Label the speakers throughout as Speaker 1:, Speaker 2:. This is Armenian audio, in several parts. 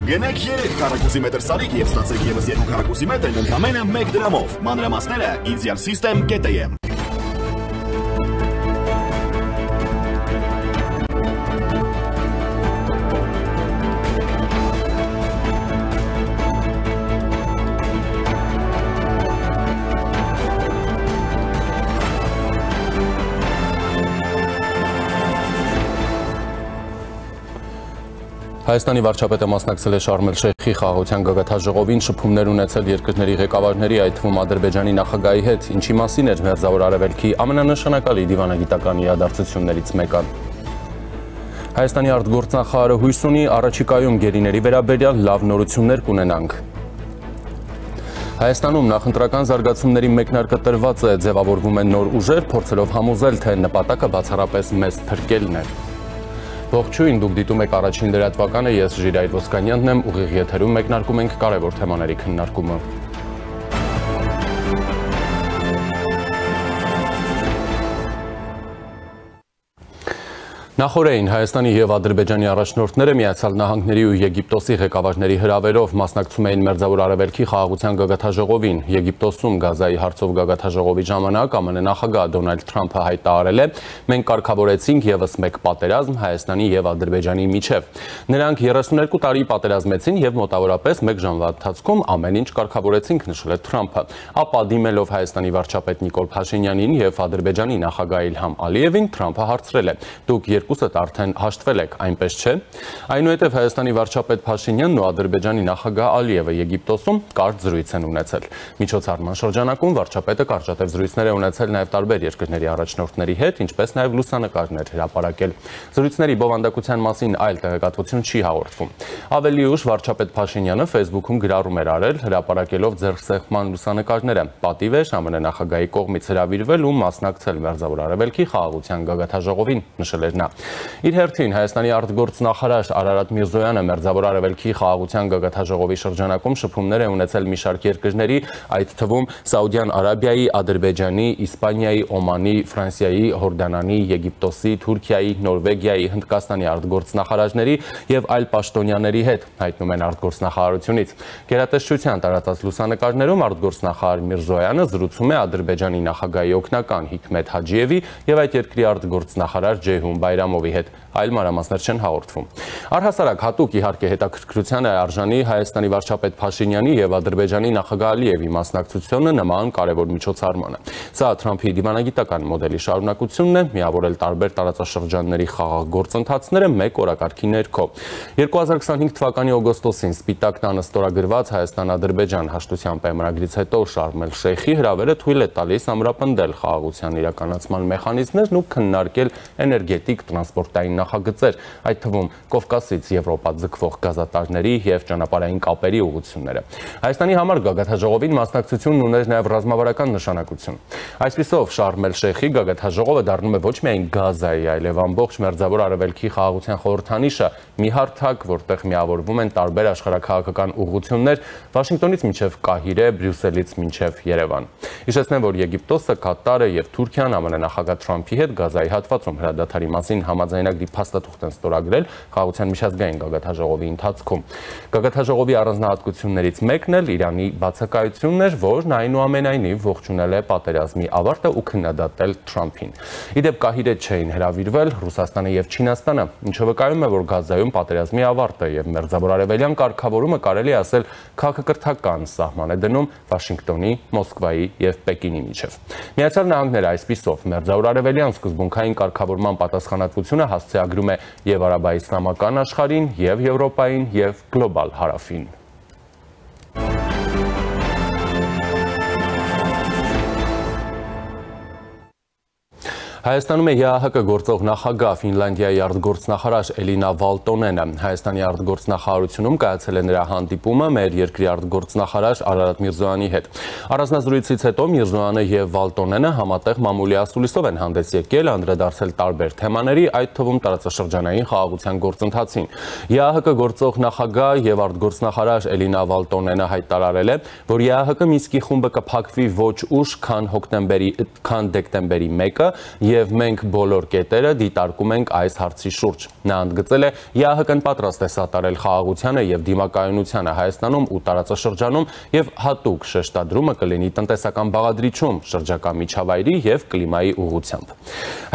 Speaker 1: Գնեք 3 քառակուսի մետր սարիկ եւ ստացեք եւս 2 քառակուսի մետր ընդամենը 1 դրամով։ Մանրամասները idealsystem.am
Speaker 2: Հայաստանի վարչապետը մասնակցել է Շարմ էլ-Շեյխի խաղաղության գագաթաժողովին, շփումներ ունեցել երկրների ղեկավարների, այդ թվում Ադրբեջանի նախագահի հետ, ինչի մասին էր Մերձավոր Արևելքի ամենանշանակալի դիվանագիտական իրադարձություններից մեկը։ Հայաստանի արտգործնախարարը հույս ունի առաջիկայում գերիների վերաբերյալ լավ նորություններ կունենանք։ Հայաստանում նախընտրական զարգացումների մեկնարկը տրված է, ձևավորվում են նոր ուժեր, փորձելով համոզել, թե նպատակը բացառապես մեզ փրկելն է։ Ողջույն, դուք դիտում եք առաջին լրատվականը, ես Ժիրայր Ոսկանյանն եմ, ուղիղ եթերում մեկնարկում ենք կարևոր թեմաների քննարկումը։ Նախորդին Հայաստանի և Ադրբեջանի առաջնորդները Միացյալ Նահանգների ու Եգիպտոսի ղեկավարների հրավերով մասնակցում էին Մերձավոր Արևելքի խաղաղության գագաթաժողովին։ Եգիպտոսում Գազայի հարցով գագաթաժողովի ժամանակ ԱՄՆ նախագահ Դոնալդ Թրամփը հայտարարել է. «Մենք կարգավորեցինք ևս մեկ պատերազմ Հայաստանի և Ադրբեջանի միջև»։ Նրանք 32 տարի պատերազմեցին և մոտավորապես 1 ժամվա ընթացքում ամեն ինչ կարգավորեցինք, նշել է Թրամփը։ Ապա դիմելով Հայաստանի վարչապետ Նիկոլ Փաշինյանին և Ադրբեջանի նախագահ Իլհամ Ալիևին, Թրամփը հարցրել է. «Դուք երկուսդ արդեն հաշտվել եք, այնպես չէ»։ Այնուհետև Հայաստանի վարչապետ Փաշինյանն ու Ադրբեջանի նախագահ Ալիևը Եգիպտոսում կարճ զրույց են ունեցել։ Միջոցառման շրջանակում վարչապետը կարճատև զրույցներ է ունեցել նաև տարբեր երկրների առաջնորդների հետ, ինչպես նաև լուսանկարներ հրապարակել։ Զրույցների բովանդակության մասին այլ տեղեկատվություն չի հաղորդվում։ Ավելի ուշ վարչապետ Փաշինյանը Facebook-ում գրառում էր արել, հրապարակելով ձեռքսեղմման լուսանկարները։ Պատիվ էր ԱՄՆ նախագահի կողմից հրավիրվել ու մասնակցել Մերձավոր Արևելքի խաղաղության գագաթաժողովին, նշել էր նա։ Իր հերթին Հայաստանի արտգործնախարար Արարատ Միրզոյանը Մերձավոր Արևելքի խաղաղության գագաթաժողովի շրջանակում շփումներ է ունեցել մի շարք երկրների, այդ թվում Սաուդյան Արաբիայի, Ադրբեջանի, Իսպանիայի, Օմանի, Ֆրանսիայի, Հորդանանի, Եգիպտոսի, Թուրքիայի, Նորվեգիայի, Հնդկաստանի արտգործնախարարների եւ այլ պաշտոնյաների հետ, հայտնում են արտգործնախարարությունից։ Գերատեսչության տարածած լուսանկարներում արտգործնախարար Միրզոյանը զրուցում է Ադրբեջանի նախագահի օգնական Հիքմեթ Հաջիևի եւ այդ երկրի արտգործնախարար Ջեյհուն Բայրամովի հետ, այլ մանրամասներ չեն հաղորդվում։ Առհասարակ հատուկ իհարկե հետաքրքրության է արժանի Հայաստանի վարչապետ Փաշինյանի եւ Ադրբեջանի նախագահ Ալիևի մասնակցությունը նման կարևոր միջոցառմանը։ Սա Թրամփի դիվանագիտական մոդելի շարունակությունն է, միավորել տարբեր տարածաշրջանների խաղաղ գործընթացները մեկ օրակարգի ներքո։ 2025 թվականի օգոստոսին Սպիտակ տանը ստորագրված Հայաստան-Ադրբեջան հաշտության պայմանագրից հետո Շարմ էլ-Շեյխի հրավերը թույլ է տալիս ամրապնդել խաղաղության իրականացման մեխանիզմներն ու քննարկել էներգետիկ տրանսպորտային նախագծեր, այդ թվում Կովկասից Եվրոպա ձգվող գազատարների եւ ճանապարհային կապերի ուղղությունները։ Հայաստանի համար գագաթաժողովին մասնակցությունն ուներ նաեւ ռազմավարական նշանակություն։ Այսպիսով Շարմ էլ-Շեյխի գագաթաժողովը դառնում է ոչ միայն Գազայի, այլև ամբողջ Մերձավոր Արևելքի խաղաղության խորհրդանիշը, մի հարթակ, որտեղ միավորվում են տարբեր աշխարհաքաղաքական ուղղություններ Վաշինգտոնից մինչև Կահիրե, Բրյուսելից մինչև Երևան։ Հիշեցնեմ, որ Եգիպտոսը, Կատարը եւ Թուրքիան ԱՄՆ նախագահ Թրամփի հետ Գազայի հատվածում հրադադարի մասին համաձայնագրի փաստաթուղթ են ստորագրել խաղաղության միջազգային գագաթաժողովի ընթացքում։ Գագաթաժողովի առանձնահատկություններից մեկն էլ Իրանի բացակայությունն էր, որն այնուամենայնիվ ողջունել է պատերազմի ավարտը ու քննադատել Թրամփին։ Իդեպ Կահիրե չէին հրավիրվել Ռուսաստանը եւ Չինաստանը, ինչը վկայում է, որ Գազայում պատերազմի ավարտը եւ Մերձավոր Արևելյան կարգավորումը կարելի է ասել քաղաքակրթական սահման է դնում Վաշինգտոնի, Մոսկվայի եւ Պեկինի միջև։ Միացյալ Նահանգները այսպիսով Մերձավոր Արևելյան սկզբունքային կարգավորման պատասխանատվությունը հասցեագրում է եւ արաբա-իսլամական աշխարհին, եւ Եվրոպային, եւ գլոբալ հարավին։ Հայաստանում է ՀԱՀԿ գործող նախագահ Ֆինլանդիայի արտգործնախարար Էլինա Վալտոնենը։ Հայաստանի արտգործնախարարությունում կայացել է նրա հանդիպումը մեր երկրի արտգործնախարար Արարատ Միրզոյանի հետ։ Առանձնազրույցից հետո Միրզոյանը եւ Վալտոնենը համատեղ մամուլի ասուլիսով են հանդես եկել, անդրադարձել տարբեր թեմաների, այդ թվում տարածաշրջանային խաղաղության գործընթացին։ ՀԱՀԿ գործող նախագահ եւ արտգործնախարար Էլինա Վալտոնենը հայտարարել է, որ ՀԱՀԿ Մինսկի խումբը կփակվի ոչ ուշ, քան դեկտեմբերի 1-ը եւ մենք բոլոր կետերը դիտարկում ենք այս հարցի շուրջ։ Նա ընդգծել է, ԵԱՀԿ-ն պատրաստ է սատարել խաղաղությանը եւ դիմակայունությանը Հայաստանում ու տարածաշրջանում եւ հատուկ շեշտադրումը կլինի տնտեսական բաղադրիչում, շրջակա միջավայրի եւ կլիմայի ուղղությամբ։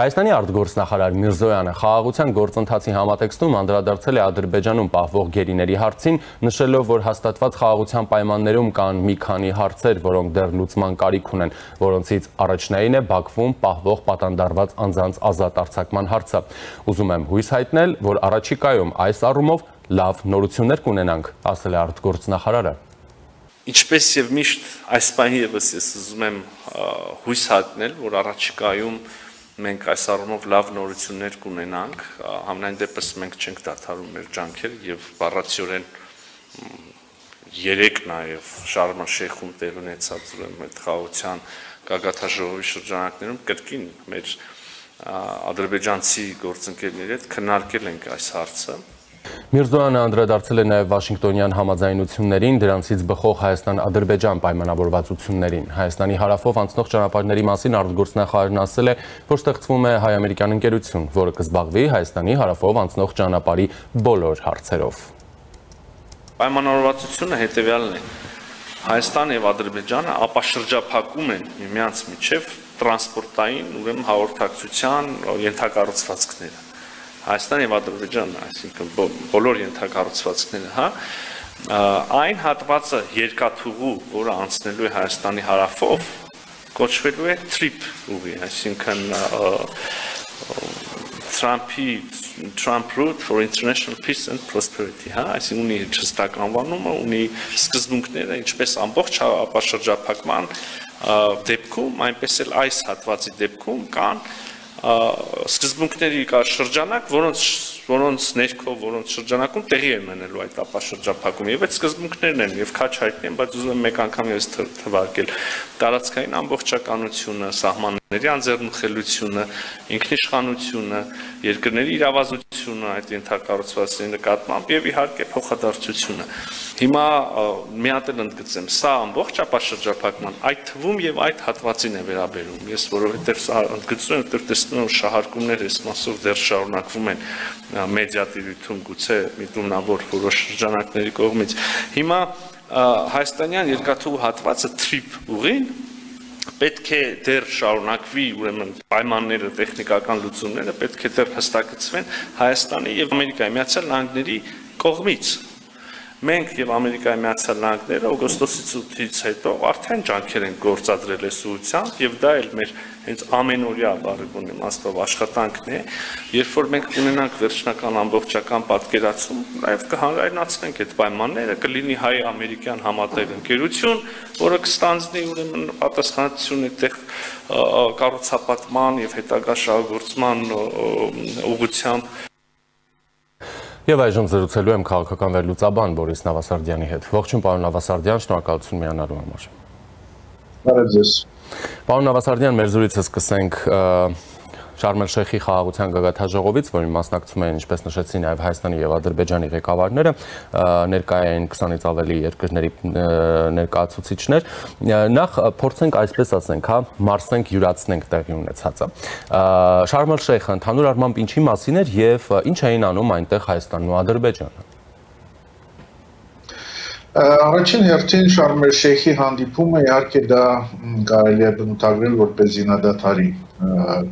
Speaker 2: Հայաստանի արտգործնախարար Միրզոյանը խաղաղության գործընթացի համատեքստում անդրադարձել է Ադրբեջանում պահվող գերիների հարցին, նշելով, որ հաստատված խաղաղության պայմաններում կան մի քանի հարցեր, որոնք դեռ լուծման կարիք ունեն, որոնցից առաջնային է Բաքվում պահվող պատանդարված անձանց ազատ արձակման հարցը։ Ուզում եմ հույս հայտնել, որ առաջիկայում այս առումով լավ նորություններ կունենանք, ասել է արտգործնախարարը։
Speaker 3: Ինչպես եւ միշտ այս պահին եւս ես ուզում եմ հույս հայտնել, որ առաջիկայում մենք այս առումով լավ նորություններ կունենանք, համենայն դեպս մենք չենք դադարում մեր ջանքերը եւ բառացիորեն երեք նաեւ Շարմ el-Շեյխում տեղ ունեցած այդ խաղաղության գագաթաժողովի շրջանակներում կրկին մեր ադրբեջանցի գործընկերների հետ քննարկել ենք այս հարցը։
Speaker 2: Միրզոյանը անդրադարձել է նաև Վաշինգտոնյան համաձայնություններին, դրանցից բխող Հայաստան-Ադրբեջան պայմանավորվածություններին։ Հայաստանի հարավով անցնող ճանապարհների մասին արտգործնախարարն ասել է, որ ստեղծվում է հայ-ամերիկյան ընկերություն, որը կզբաղվի Հայաստանի հարավով անցնող ճանապարհի բոլոր հարցերով։
Speaker 3: Պայմանավորվածությունը հետևյալն է. Հայաստանը եւ Ադրբեջանը ապաշրջափակում են միմյանց միջև տրանսպորտային, ուրեմն հաղորդակցության ենթակառուցվածքները։ Հայաստան եւ Ադրբեջանը, այսինքն բոլոր ենթակառուցվածքները, այն հատվածը երկաթուղու, որը անցնելու է Հայաստանի հարավով, կոչվելու է TRIP ուղի, այսինքն Trump Route for International Peace and Prosperity, այսինքն ունի հստակ անվանումը, ունի սկզբունքները, ինչպես ամբողջ ապաշրջափակման դեպքում, այնպես էլ այս հատվածի դեպքում կան սկզբունքների կա շրջանակ, որոնց ներքո, որոնց շրջանակում տեղի է մնելու այդ ապաշրջափակումը եւ այդ սկզբունքներն են եւ քաչ հայտնի են, բայց ուզում եմ մեկ անգամ ես թվարկել տարածքային ամբողջականությունը, սահմանների անձեռնխելությունը, ինքնիշխանությունը, երկրների իրավազությունը այդ ենթակառուցվածքների նկատմամբ եւ իհարկե փոխադարձությունը։ Հիմա մի հատ էլ ընդգծեմ, սա ամբողջ ապաշրջափակման այդ թվում եւ այդ հատվածին է վերաբերում։ Ես որովհետեւ սա ընդգծում եմ, որտեղ տեսնում եմ շահարկումներ այս մասով դեռ շարունակվում են մեդիատիրույթում գուցե միտումնավոր որոշ շրջանակների կողմից։ Հիմա հայաստանյան երկաթուղու հատվածը TRIP ուղին պետք է դեռ շարունակվի, ուրեմն պայմանները, տեխնիկական լուծումները պետք է դեռ հստակեցվեն Հայաստանի եւ Ամերիկայի Միացյալ Նահանգների կողմից։ Մենք եւ Ամերիկայի Միացյալ Նահանգները օգոստոսի 8-ից հետո արդեն ջանքեր են գործադրել այս ուղղությամբ եւ դա էլ մեր հենց ամենօրյա բարեկոն իմաստով աշխատանքն է, երբ որ մենք ունենանք վերջնական ամբողջական պատկերացում, նաեւ կհանրայնացնենք այդ պայմանները, կլինի հայ-ամերիկյան համատեղ ընկերություն, որը կստանձնի ուրեմն պատասխանատվություն այդտեղ կառուցապատման եւ հետագա շահագործման ուղղությամբ։
Speaker 2: Եվ այժմ զրուցելու եմ քաղաքական վերլուծաբան Բորիս Նավասարդյանի հետ։ Ողջույն, պարոն Նավասարդյան, շնորհակալություն միանալու համար։
Speaker 4: Բարև ձեզ։
Speaker 2: Պարոն Նավասարդյան, մեր զրույցը սկսենք Շարմ el-Շեյխի խաղաղության գագաթաժողովից, որին մասնակցում են, ինչպես նշեցի, նաև Հայաստանի եւ Ադրբեջանի ղեկավարները, ներկայ են 20-ից ավելի երկրների ներկայացուցիչներ։ Նախ փորձենք այսպես ասենք, մարսենք, յուրացնենք տեղի ունեցածը։ Շարմ el-Շեյխը ընդհանուր առմամբ ինչի մասին էր եւ ինչ էին անում այնտեղ Հայաստանն ու Ադրբեջանը։
Speaker 4: Առաջին հերթին Շարմ el-Շեյխի հանդիպումը իհարկե դա կարելի է բնութագրել որպես զինադադարի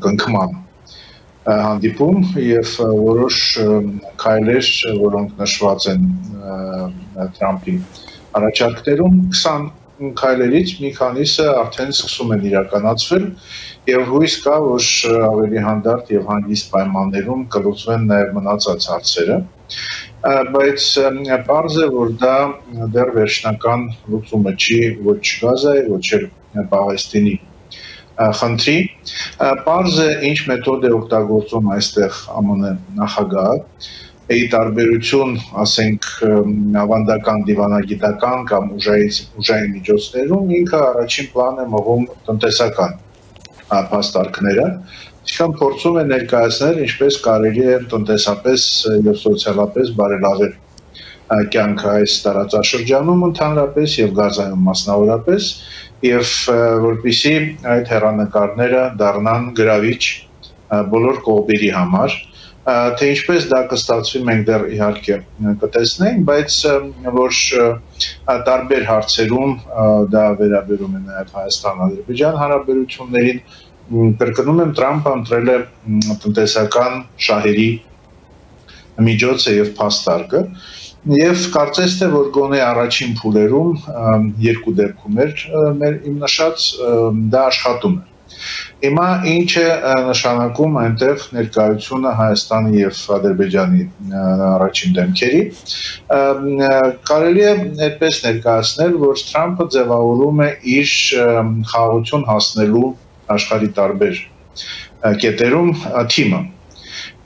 Speaker 4: կնքման հանդիպում եւ որոշ քայլեր, որոնք նշված են Թրամփի առաջարկներում, 20 քայլերից մի քանիսը արդեն սկսում են իրականացվել եւ հույս կա, որ ավելի հանդարտ եւ հանգիստ պայմաններում կլուծվեն նաեւ մնացած հարցերը, բայց պարզ է, որ դա դեռ վերջնական լուծումը չի ոչ Գազայի, ոչ էլ Պաղեստինի խնդրի, պարզ է ինչ մեթոդ է օգտագործում այստեղ ԱՄՆ նախագահը, ի տարբերություն, ասենք, ավանդական դիվանագիտական կամ ուժային միջոցներում, ինքը առաջին պլան է մղում տնտեսական փաստարկները, ինչքան փորձում է ներկայացնել, ինչպես կարելի է տնտեսապես եւ սոցիալապես բարելավել կյանքը այս տարածաշրջանում ընդհանրապես եւ Գազայում մասնավորապես եւ որպեսզի այդ հեռանկարները դառնան գրավիչ բոլոր կողմերի համար, թե ինչպես դա կստացվի մենք դեռ իհարկե կտեսնենք, բայց որ տարբեր հարցերում դա վերաբերում է նաև Հայաստան-Ադրբեջան հարաբերություններին, կրկնում եմ, Թրամփը ընտրել է տնտեսական շահերի միջոցը եւ փաստարկը, եւ կարծես թե որ գոնե առաջին փուլերում երկու դեպքում էր իմ նշած դա աշխատում է։ Հիմա ինչ է նշանակում այնտեղ ներկայությունը Հայաստանի եւ Ադրբեջանի առաջին դեմքերի, կարելի է այդպես ներկայացնել, որ Թրամփը ձևավորում է իր խաղաղություն հասնելու աշխարհի տարբեր կետերում թիմը։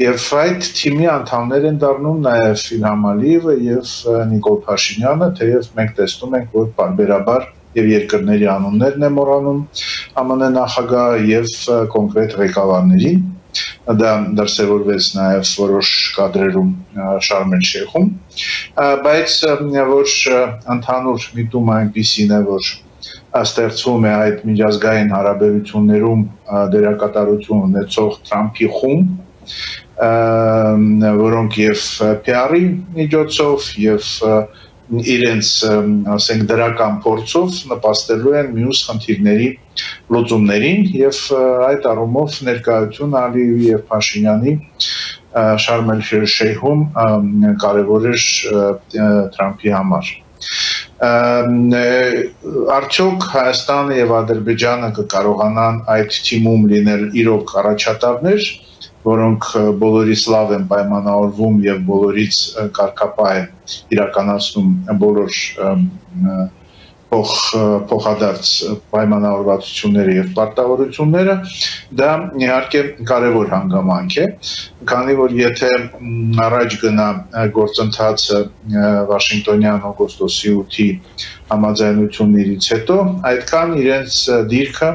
Speaker 4: Եվ այդ թիմի անդամներ են դառնում նաև Իլհամ Ալիևը եւ Նիկոլ Փաշինյանը, թեև մենք տեսնում ենք, որ բարբերաբար եւ երկրների անուններն է մոռանում ԱՄՆ նախագահը եւ կոնկրետ ղեկավարներին, դա դրսևորվեց նաև որոշ կադրերում Շարմ էլ-Շեյխում, բայց որ ընդհանուր միտումը այնպիսին է, որ ստեղծվում է այդ միջազգային հարաբերություններում դերակատարություն ունեցող Թրամփի խումբ, որոնք եւ PR-ի միջոցով եւ իրենց, ասենք, դրական փորձով նպաստելու են մյուս խնդիրների լուծումներին եւ այդ առումով ներկայություն Ալիևի եւ Փաշինյանի Շարմ էլ-Շեյխում կարեւոր էր Թրամփի համար։ Արդյոք Հայաստանը եւ Ադրբեջանը կկարողանան այդ թիմում լինել իրոք առաջատարներ, որոնք բոլորից լավ են պայմանավորվում եւ բոլորից կարգապահ են իրականացնում բոլոր փոխադարձ պայմանավորվածությունները եւ պարտավորությունները, դա իհարկե կարեւոր հանգամանք է, քանի որ եթե առաջ գնա գործընթացը Վաշինգտոնյան օգոստոսի 8-ի համաձայնություններից հետո, այդքան իրենց դիրքը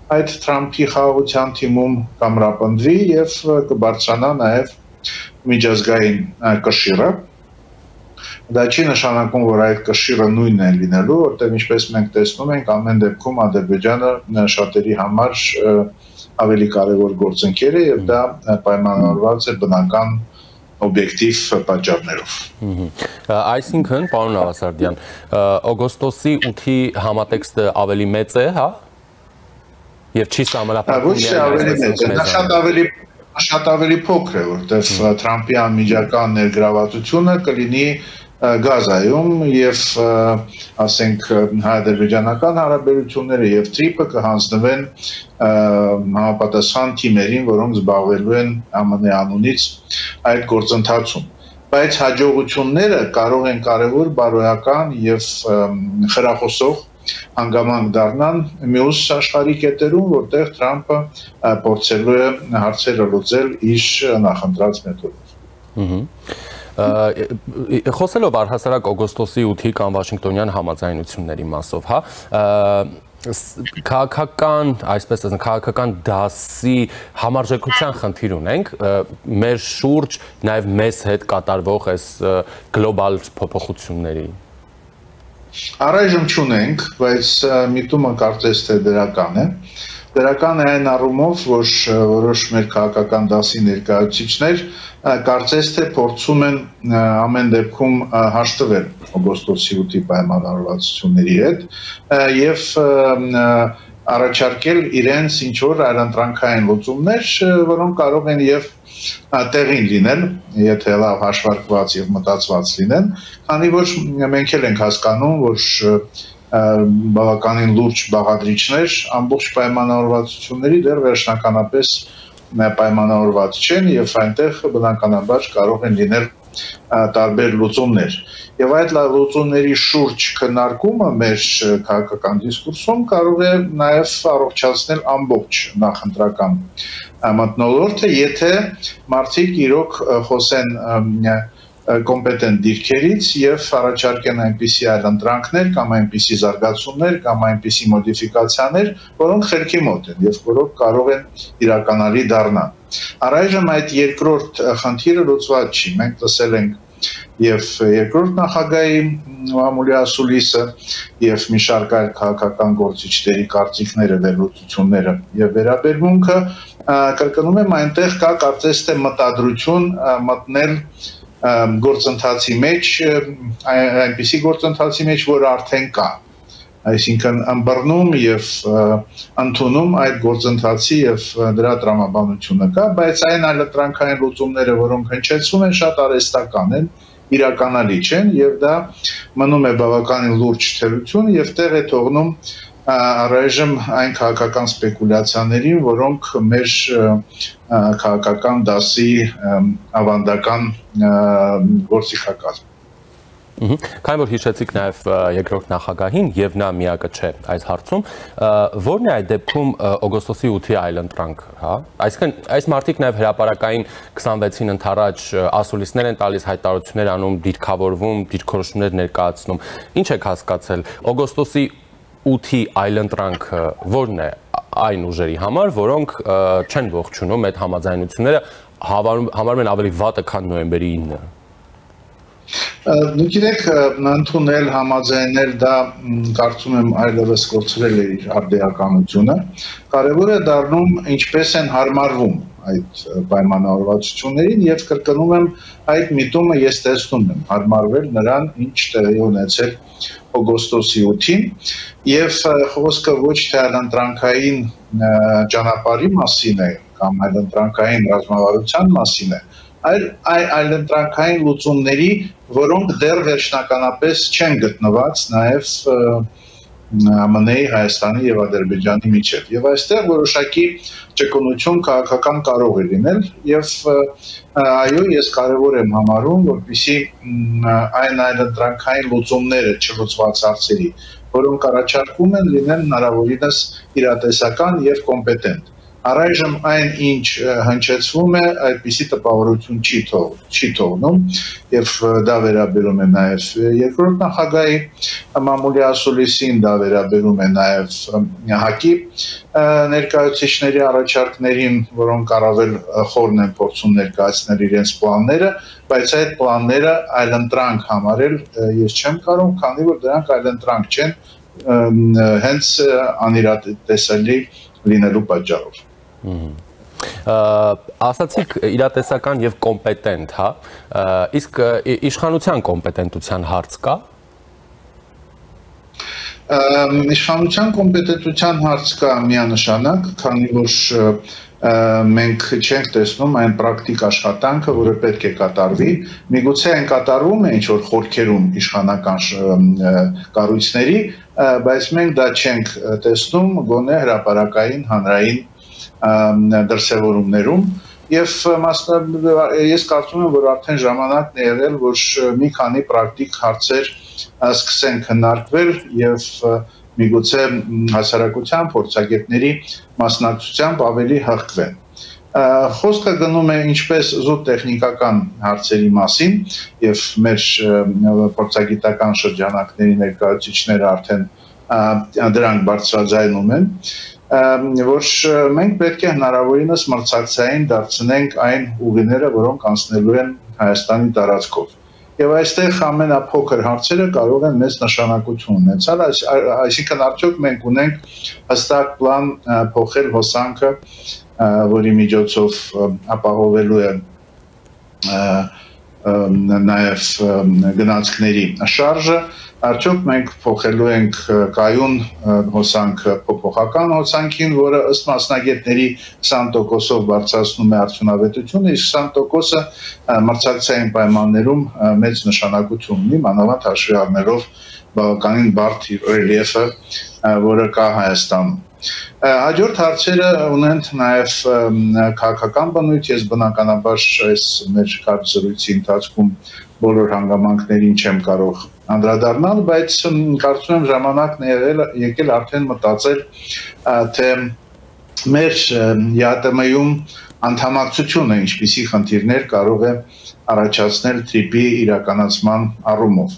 Speaker 4: այդ Թրամփի խաղաղության թիմում կամրապնդվի եւ կբարձրանա նաեւ միջազգային կշիռը։ Դա չի նշանակում, որ այդ կշիռը նույնն է լինելու, որտեղ ինչպես մենք տեսնում ենք, ամեն դեպքում Ադրբեջանը շատերի համար ավելի կարևոր գործընկեր է եւ դա պայմանավորված է բնական օբյեկտիվ պատճառներով։
Speaker 2: Այսինքն, պարոն Նավասարդյան, օգոստոսի 8-ի համատեքստը ավելի մեծ է, հա? Եվ չի սահմանափակվում շատ ավելի փոքր է, որտեղ Թրամփի անմիջական ներգրավվածությունը կլինի Գազայում եւ ասենք հայ-ադրբեջանական հարաբերությունները եւ տրիպը կհանձնվեն համապատասխան թիմերին, որոնք զբաղվելու են ԱՄՆ անունից այդ գործընթացում։ Բայց հաջողությունները կարող են կարևոր բարոյական եւ խրախուսող հանգամանք դառնան մյուս աշխարհի կետերում, որտեղ Թրամփը փորձելու է հարցերը լուծել իր նախընտրած մեթոդով։ Խոսելով առհասարակ օգոստոսի 8-ի կամ Վաշինգտոնյան համաձայնությունների մասով, հա, քաղաքական, այսպես ասենք, քաղաքական դասի համարժեքության խնդիր ունենք մեր շուրջ, նաև մեզ հետ կատարվող այս գլոբալ փոփոխությունների։
Speaker 4: Առայժմ չունենք, բայց միտումը կարծես թե դրական է։ Դրական է այն առումով, որ որոշ մեր քաղաքական դասի ներկայացուցիչներ կարծես թե փորձում են ամեն դեպքում հաշտվել օգոստոսի 8-ի պայմանավորվածությունների հետ եւ առաջարկել իրենց ինչ-որ այլընտրանքային լուծումներ, որոնք կարող են եւ տեղին լինել, եթե լավ հաշվարկված եւ մտածված լինեն, քանի որ մենք էլ ենք հասկանում, որ բավականին լուրջ բաղադրիչներ ամբողջ պայմանավորվածությունների դեռ վերջնականապես պայմանավորված չեն եւ այնտեղ բնականաբար կարող են լինել տարբեր լուծումներ։ Եվ այդ լուծումների շուրջ քննարկումը մեր քաղաքական դիսկուրսում կարող է նաև առողջացնել ամբողջ նախընտրական մթնոլորտը, եթե մարդիկ իրոք խոսեն կոմպետենտ դիրքերից եւ առաջարկեն այնպիսի այլընտրանքներ կամ այնպիսի զարգացումներ կամ այնպիսի մոդիֆիկացիաներ, որոնք խելքի մոտ են եւ որոնք կարող են իրականալի դառնալ։ Առայժմ այդ երկրորդ խնդիրը լուծված չի։ Մենք տեսել ենք եւ երկրորդ նախագահի Մամուլի Ասուլիսը եւ մի շարք այլ քաղաքական գործիչների կարծիքները, վերլուծությունները եւ վերաբերմունքը կրկնում եմ, այնտեղ կա կարծես թե մտադրություն մտնել գործընթացի մեջ, այնպիսի գործընթացի մեջ, որ արդեն կա, այսինքն ըմբռնում և ընդունում այդ գործընթացի և դրա տրամաբանությունը կա, բայց այն այլընտրանքային լուծումները, որոնք հնչեցվում են, շատ արհեստական են, իրականալի չեն և դա մնում է բավականին լուրջ թերություն և տեղ է թողնում առայժմ այն քաղաքական սպեկուլյացիաներին, որոնք մեր քաղաքական դասի ավանդական գործիքակազմ։
Speaker 2: Քանի որ հիշեցիք նաև երկրորդ նախագահին և նա միակը չէ այս հարցում, որն է այդ դեպքում օգոստոսի 8-ի այլընտրանք, այսինքն այս մարդիկ նաև հրապարակային 26-ին ընդառաջ ասուլիսներ են տալիս, հայտարարություններ անում, դիրքավորվում, դիրքորոշումներ ներկայացնում, ինչ եք հասկացել, օգոստոսի 8-ի այլընտրանքը որն է այն ուժերի համար, որոնք չեն ողջունում այդ համաձայնությունները, համարում են ավելի վատը, քան նոյեմբերի 9-ը։
Speaker 4: Դուք գիտեք, ընդունել, համաձայնել, դա կարծում եմ այլևս կորցրել է իր արդիականությունը, կարևոր է դառնում ինչպես են հարմարվում այդ պայմանավորվածություններին և կրկնում եմ այդ միտումը ես տեսնում եմ հարմարվել նրան ինչ տեղի ունեցել օգոստոսի 8-ին և խոսքը ոչ թե այլընտրանքային ճանապարհի մասին է կամ այլընտրանքային ռազմավարության մասին է, այլընտրանքային լուծումների, որոնք դեռ վերջնականապես չեն գտնված նաև ԱՄՆ-ի, Հայաստանի և Ադրբեջանի միջև։ Եվ այստեղ որոշակի ճկունություն քաղաքական կարող է լինել և այո, ես կարևոր եմ համարում, որպեսզի այն այլընտրանքային լուծումները չլուծված հարցերի, որոնք առաջարկվում են, լինեն հնարավորինս իրատեսական և կոմպետենտ։ Առայժմ այն ինչ հնչեցվում է, այդպիսի տպավորություն չի թողնում և դա վերաբերում է նաև երկրորդ նախագահի մամուլի ասուլիսին, դա վերաբերում է նաև ՀԱԿ-ի ներկայացուցիչների առաջարկներին, որոնք առավել խորն են փորձում ներկայացնել իրենց պլանները, բայց այդ պլանները այլընտրանք համարել ես չեմ կարող, քանի որ դրանք այլընտրանք չեն հենց անիրատեսելի լինելու պատճառով։
Speaker 2: Ասացիք իրատեսական և կոմպետենտ, իսկ իշխանության կոմպետենտության հարց կա։
Speaker 4: Իշխանության կոմպետենտության հարց կա միանշանակ, քանի որ մենք չենք տեսնում այն պրակտիկ աշխատանքը, որը պետք է կատարվի, միգուցե այն կատարվում է ինչ-որ խորքերում իշխանական կառույցների, բայց մենք դա չենք տեսնում գոնե հրապարակային հանրային դրսևորումներում և ես կարծում եմ, որ արդեն ժամանակն է եղել, որ մի քանի պրակտիկ հարցեր սկսեն քննարկվել և միգուցե հասարակության փորձագետների մասնակցությամբ ավելի հղկվեն։ Խոսքը գնում է ինչպես զուտ տեխնիկական հարցերի մասին և մեր փորձագիտական շրջանակների ներկայացուցիչները արդեն դրանք բարձրաձայնում են, որ մենք պետք է հնարավորինս մրցակցային դարձնենք այն ուղիները, որոնք անցնելու են Հայաստանի տարածքով։ Եվ այստեղ ամենափոքր հարցերը կարող են մեծ նշանակություն ունեցալ, այսինքն արդյոք մենք ունենք հստակ պլան փոխել հոսանքը, որի միջոցով ապահովելու է նաև գնացքների շարժը, արդյոք մենք փոխելու ենք կայուն հոսանքը փոփոխական հոսանքին, որը ըստ մասնագետների 20%-ով բարձրացնում է արդյունավետությունը, իսկ 20%-ը մրցակցային պայմաններում մեծ նշանակություն ունի, մանավանդ հաշվի առնելով բավականին բարդ ռելիեֆը, որը կա Հայաստանում։ Հաջորդ հարցերը ունեն նաև քաղաքական բնույթ, ես բնականաբար այս մեր զրույցի ընթացքում բոլոր հանգամանքներին չեմ կարող անդրադառնալ, բայց կարծում եմ ժամանակն է եկել արդեն մտածել, թե մեր ԵԱՏՄ-ում անդամակցությունը ինչպիսի խնդիրներ կարող է առաջացնել TRIP-ի իրականացման առումով։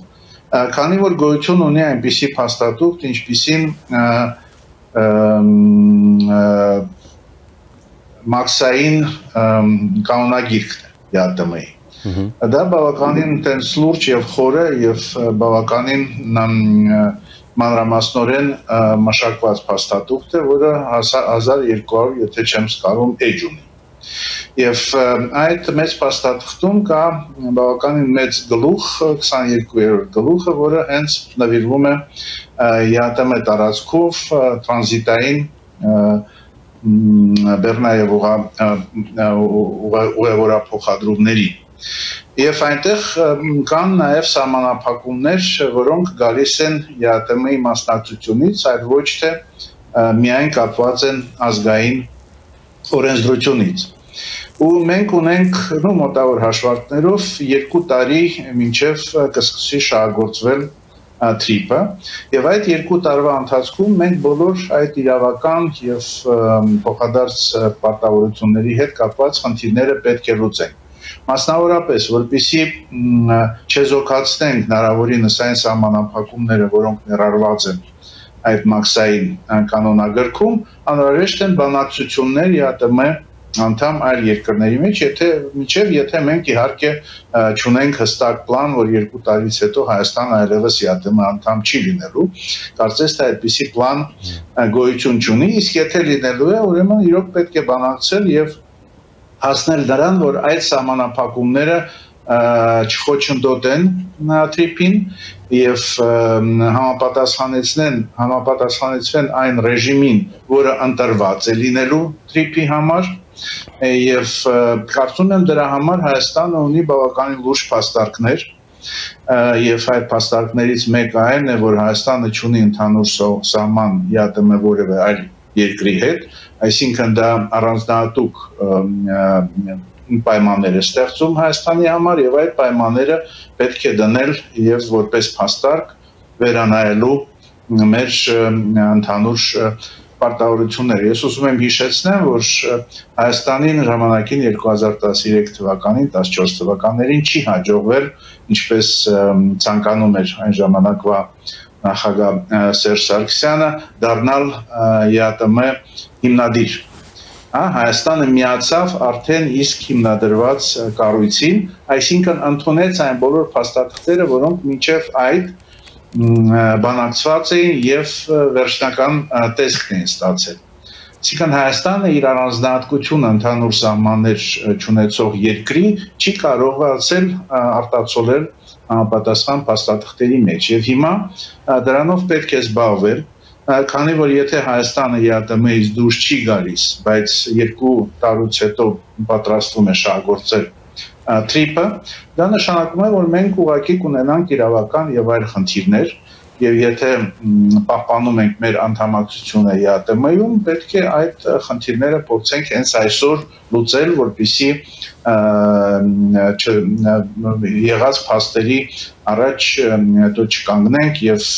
Speaker 4: Քանի որ գոյություն ունի այնպիսի փաստաթուղթ, ինչպիսին մաքսային կանոնագիրքն է ԵԱՏՄ-ի։ Դա բավականին լուրջ և խոր է և բավականին մանրամասնորեն մշակված փաստաթուղթ է, որը 1200, եթե չեմ սխալվում, էջ ունի։ Եվ այդ մեծ փաստաթղթում կա բավականին մեծ գլուխ, 22-րդ գլուխը, որը հենց նվիրվում է ԵԱՏՄ տարածքով տրանզիտային Բեռնայև ուղևորափոխադրումների։ Եվ այնտեղ կան նաև սահմանափակումներ, որոնք գալիս են ԵԱՏՄ-ի մասնակցությունից, այլ ոչ թե միայն կապված են ազգային օրենսդրությունից։ Ու մենք ունենք մոտավոր հաշվարկներով 2 տարի մինչև կսկսի շահագործվել թրիպը, եւ այդ 2 տարվա ընթացքում մենք բոլոր այդ իրավական եւ փոխադարձ պարտավորությունների հետ կապված խնդիրները պետք է լուծենք։ Մասնավորապես, որպեսզի չեզոքացնենք հնարավորինս այն սահմանափակումները, որոնք ներառված են այդ մաքսային կանոնագրքում, անհրաժեշտ են բանակցություններ ԵԱՏՄ անդամ այլ երկրների մեջ, եթե մենք իհարկե չունենք հստակ պլան, որ 2 տարից հետո Հայաստանը այլևս ԵԱՏՄ անդամ չի լինելու, կարծես թե այդպիսի պլան գոյություն չունի, իսկ եթե լինելու է, ուրեմն իրոք պետք է բանակցել եւ հասնել նրան, որ այդ սահմանափակումները չխոչընդոտեն թրիփին եւ համապատասխանեցվեն այն ռեժիմին, որը ընտրված է լինելու թրիփի համար եւ կարծում եմ դրա համար Հայաստանը ունի բավականին լուրջ փաստարկներ եւ այդ փաստարկներից մեկը այն է, որ Հայաստանը ունի ընդհանուր սահման ԵԱՏՄ որևէ այլ երկրի հետ, այսինքն դա առանձնահատուկ պայմաններ է ստեղծում Հայաստանի համար եւ այդ պայմանները պետք է դնել եւ որպես փաստարկ վերանայելու մեր ընդհանուր պարտավորությունները։ Ես ուզում եմ հիշեցնեմ, որ Հայաստանին ժամանակին 2013 թվականին, 14 թվականներին չի հաջողվել, ինչպես ցանկանում էր այն ժամանակվա նախագահ Սերժ Սարգսյանը, դառնալ ԵԱՏՄ հիմնադիր։ Հայաստանը միացավ արդեն իսկ հիմնադրված կառույցին, այսինքն ընդունեց այն բոլոր փաստաթղթերը, որոնք մինչև այդ բանակցված էին եւ վերջնական տեսքն էին ստացել։ Այսինքն Հայաստանը իր առանձնահատկությունը ընդհանուր սահմաններ չունեցող երկրի չի կարողացել արտացոլել համապատասխան փաստաթղթերի մեջ եւ հիմա դրանով պետք է զբաղվել, քանի որ եթե Հայաստանը ԵԱՏՄ-ից դուրս չի գալիս, բայց 2 տարուց հետո պատրաստվում է շահագործել թրիփը, դա նշանակում է, որ մենք ուղղակի կունենանք իրավական եւ այլ խնդիրներ, եւ եթե պահպանում ենք մեր անդամակցությունը ԵԱՏՄ-ում, պետք է այդ խնդիրները փորձենք հենց այսօր լուծել, որպեսզի եղած փաստերի առաջ հետո չկանգնենք եւ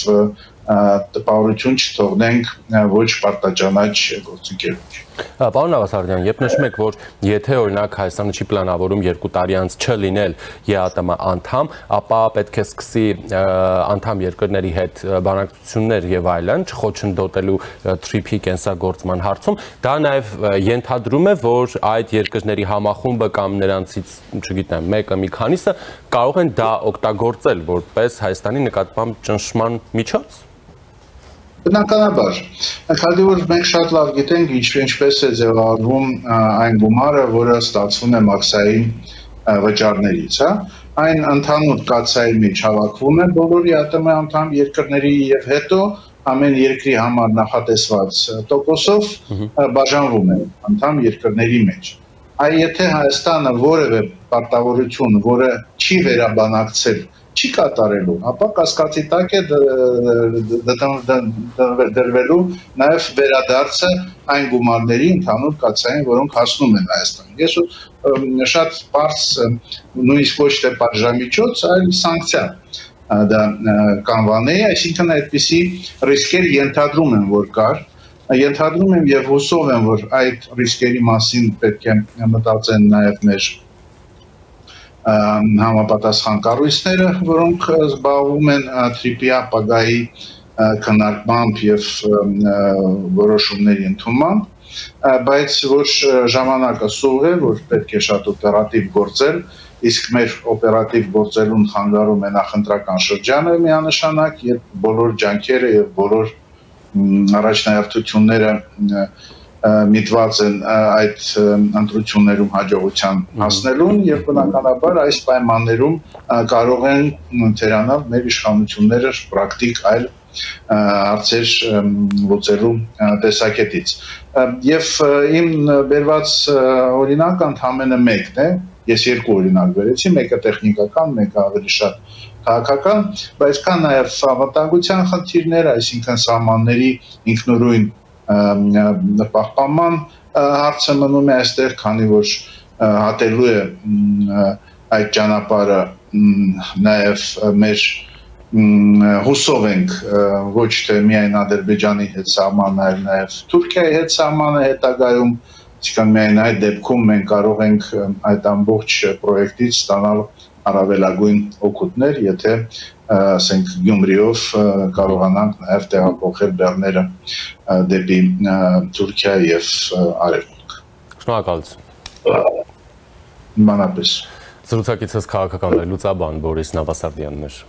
Speaker 4: տպավորություն չթողնենք ոչ պարտաճանաչ գործընկերոջ։
Speaker 2: Պարոն Նավասարդյան, երբ նշում եք, որ եթե օրինակ Հայաստանը չի պլանավորում 2 տարի անց չլինել ԵԱՏՄ անդամ, ապա պետք է սկսի անդամ երկրների հետ բանակցություններ եւ այլն, չխոչընդոտելու թրիփի կենսագործման հարցում, դա նաեւ ենթադրում է, որ այդ երկրների համախումբը կամ նրանցից, չգիտեմ, մեկը մի քանիսը կարող են դա օգտագործել որպես Հայաստանի նկատմամբ ճնշման միջոց։
Speaker 4: Բնականաբար, քանի որ մենք շատ լավ գիտենք ինչպես է ձևավորվում այն գումարը, որը ստացվում է մաքսային վճարներից, այն ընդհանուր կացայի մեջ հավաքվում է բոլոր ԵԱՏՄ անդամ երկրների եւ հետո ամեն երկրի համար նախատեսված տոկոսով բաժանվում է անդամ երկրների մեջ։ Եթե Հայաստանը որևէ պարտավորություն, որը չի վերաբանակցել, չի կատարելու, ապա կասկածի տակ է դրվելու նաև վերադարձը այն գումարների ընդհանուր կացային, որոնք հասնում են Հայաստան։ Ես շատ պարզ նույնիսկ ոչ թե պատժամիջոց, այլ սանկցիա դա կանվանեի, այսինքն այդպիսի ռիսկեր ենթադրում եմ, որ կար, ենթադրում եմ եւ հուսով եմ, որ այդ ռիսկերի մասին պետք է մտածեն նաև մեր համապատասխան կառույցները, որոնք զբաղվում են թրիփի ապագայի քննարկմամբ եւ որոշումների ընդունմամբ, բայց որ ժամանակը սուղ է, որ պետք է շատ օպերատիվ գործել իսկ մեր օպերատիվ գործելուն խանգարում է նախընտրական շրջանը միանշանակ, երբ բոլոր ջանքերը եւ բոլոր առաջնահերթությունները միտված են այդ ընտրություններում հաջողության հասնելուն եւ բնականաբար այս պայմաններում կարող են թերանալ մեր իշխանությունները պրակտիկ այլ հարցեր լուծելու տեսակետից եւ իմ բերված օրինակ ընդհանրապես մեկն է ես երկու օրինակ բերեցի մեկը տեխնիկական մեկը ավելի շատ քաղաքական բայց կան նաեւ անվտանգության խնդիրներ այսինքն սահմանների ինքնուրույն պահպանման հարցը մնում է այստեղ, քանի որ հատելու է այդ ճանապարհը նաև մեր հուսով ենք ոչ թե միայն Ադրբեջանի հետ սահմանը, այլ նաև Թուրքիայի հետ սահմանը հետագայում, այսինքն միայն այդ դեպքում մենք կարող ենք այդ ամբողջ պրոյեկտից ստանալ առավելագույն օգուտներ, եթե ասենք Գյումրիով կարողանանք նաև տեղափոխել բեռները դեպի Թուրքիա եւ Արևմուտք։
Speaker 2: Շնորհակալություն։
Speaker 4: Մանապես։
Speaker 2: Զրուցակիցս քաղաքական լուծաբան Բորիս Նավասարդյանն էր։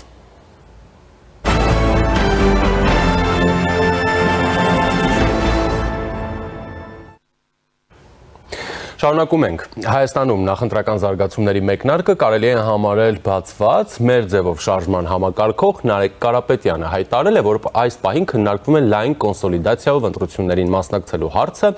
Speaker 2: Շարունակում ենք։ Հայաստանում նախընտրական զարգացումների մեկնարկը կարելի է համարել բացված, մեր ձևով շարժման համակարգող Նարեկ Կարապետյանը հայտարարել է, որ այս պահին քննարկվում է լայն կոնսոլիդացիայով ընտրություններին մասնակցելու հարցը,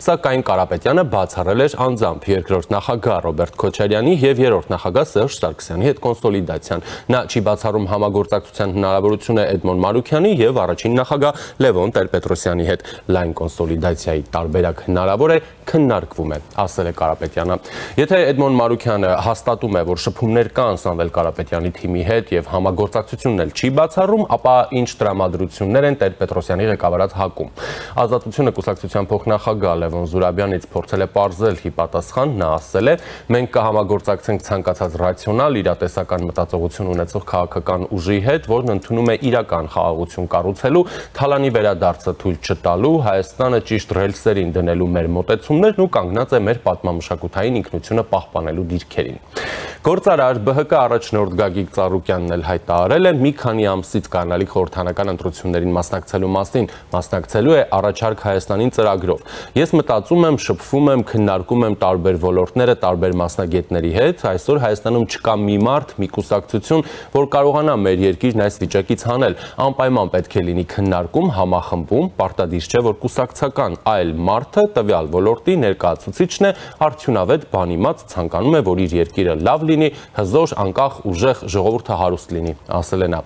Speaker 2: սակայն Կարապետյանը բացառել էր անձամբ երկրորդ նախագահ Ռոբերտ Քոչարյանի եւ երրորդ նախագահ Սերժ Սարգսյանի հետ կոնսոլիդացիան։ Նա չի բացառում համագործակցության հնարավորությունը Էդմոն Մարուքյանի եւ առաջին նախագահ Լևոն Տեր-Պետրոսյանի հետ։ Լայն կոնսոլիդացիայի տարբերակ հնարավոր է, քննարկվում է, ասել է Կարապետյանը։ Եթե Էդմոն Մարուքյանը հաստատում է, որ շփումներ կան Սամվել Կարապետյանի թիմի հետ եւ համագործակցությունն էլ չի բացառում, ապա ինչ տրամադրություններ են Տեր-Պետրոսյանի ղեկավարած ՀԱԿ-ում։ Ազատությունը կուսակցության փոխնախագահ Լևոն Զուրաբյանից փորձել է պարզել ի պատասխան, նա ասել է. մենք կհամագործակցենք ցանկացած ռացիոնալ, իրատեսական մտածողություն ունեցող քաղաքական ուժի հետ, որն ընդունում է իրական խաղաղություն կառուցելու, թալանի վերադարձը թույլ չտալու, Հայաստանը ճիշտ ռելսերին դնելու մեր մոտեցումներն ու կանգնած է մեր պատմամշակութային ինքնությունը պահպանելու դիրքերին։ Գործարար ԲՀԿ առաջնորդ Գագիկ Ծառուկյանն էլ հայտարարել է մի քանի ամսից կանալիք խորհրդանական ընտրություններին մասնակցելու մասին, մասնակցելու է առաջարկ Հայաստանին ծրագրով։ Ես մտածում եմ, շփվում եմ, քննարկում եմ տարբեր ոլորտները, տարբեր մասնագետների հետ, այսօր Հայաստանում չկա մի մարդ, մի կուսակցություն, որ կարողանա մեր երկիրն այս վիճակից հանել, անպայման պետք է լինի քննարկում, համախմբում, պարտադիր չէ, որ կուսակցական այլ մարդը տվյալ ոլորտի ներկայացուցիչն է, արդյունավետ բանիմաց ցանկանում է, որ իր երկիրը լավ լինի, հզոր, անկախ, ուժեղ, ժողովուրդը հարուստ լինի, ասել է նա։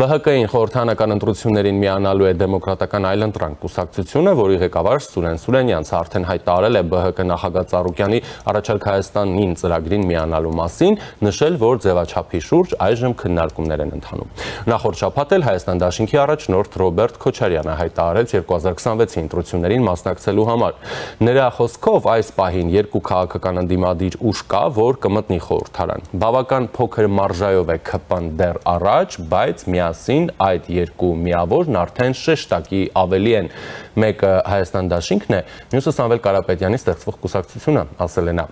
Speaker 2: ԲՀԿ-ին խորհրդանական ընտրություններին միանալու է Դեմոկրատական այլընտրանք կուսակցությունը, որի ղեկավար Սուրեն Սուրենյանցը արդեն հայտարարել է ԲՀԿ նախագահ Ծառուկյանի առաջարկ Հայաստանին ծրագրին միանալու մասին, նշել, որ ձևաչափի շուրջ այժմ քննարկումներ են ընթանում։ Նախորդ շաբաթ էլ Հայաստան դաշինքի առաջնորդ Ռոբերտ Քոչարյանը հայտարարեց 2026-ի ընտրություններին մասնակցելու համար։ Նրա խոսքով այս պահին երկու քաղաքական ընդդիմադիր ուժ կա, որ կմտնի խորհրդարան։ Բավական փոքր մարժայով է ԿՊ-ն դեռ առաջ, բայց միասին այդ երկու միավորն արդեն շեշտակի ավելի են։ Մեկը Հայաստան դաշինքն է, մյուսը Սամվել Կարապետյանի ստեղծվող կուսակցությունը, ասել է նա։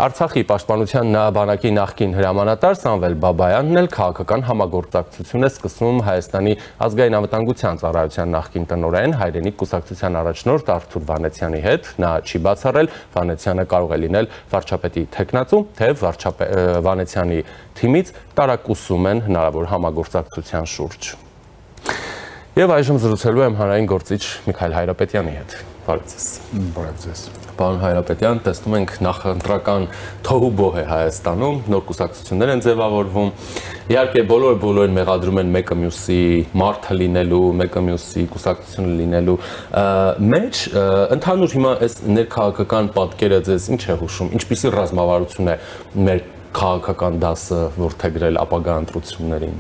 Speaker 2: Արցախի պաշտպանության բանակի նախկին հրամանատար Սամվել Բաբայանն էլ քաղաքական համագործակցություն է սկսում Հայաստանի ազգային անվտանգության ծառայության նախկին տնօրեն հայրենիք կուսակցության առաջնորդ Արթուր Վանեցյանի հետ։ Նա չի բացառել, Վանեցյանը կարող է լինել վարչապետի թեկնածու, թե Վանեցյանի թիմից տարակուսում են հնարավոր համագործակցության շուրջ։ Եվ այժմ զրուցելու եմ հանրային գործիչ Միքայել Հայրապետյանի հետ։ Բարև ձեզ։
Speaker 5: Բարև ձեզ։
Speaker 2: Պարոն Հայրապետյան, տեսնում ենք նախընտրական թոհուբոհ է Հայաստանում, նոր կուսակցություններ են ձևավորվում։ Իհարկե բոլորին մեղադրում են մեկը մյուսի մարդը լինելու, մեկը մյուսի կուսակցությունը լինելու մեջ, ընդհանուր հիմա այս ներքաղաքական պատկերը ձեզ ինչ է հուշում, ինչպիսի ռազմավարություն է մեր քաղաքական դասը որդեգրել ապագա ընտրություններին։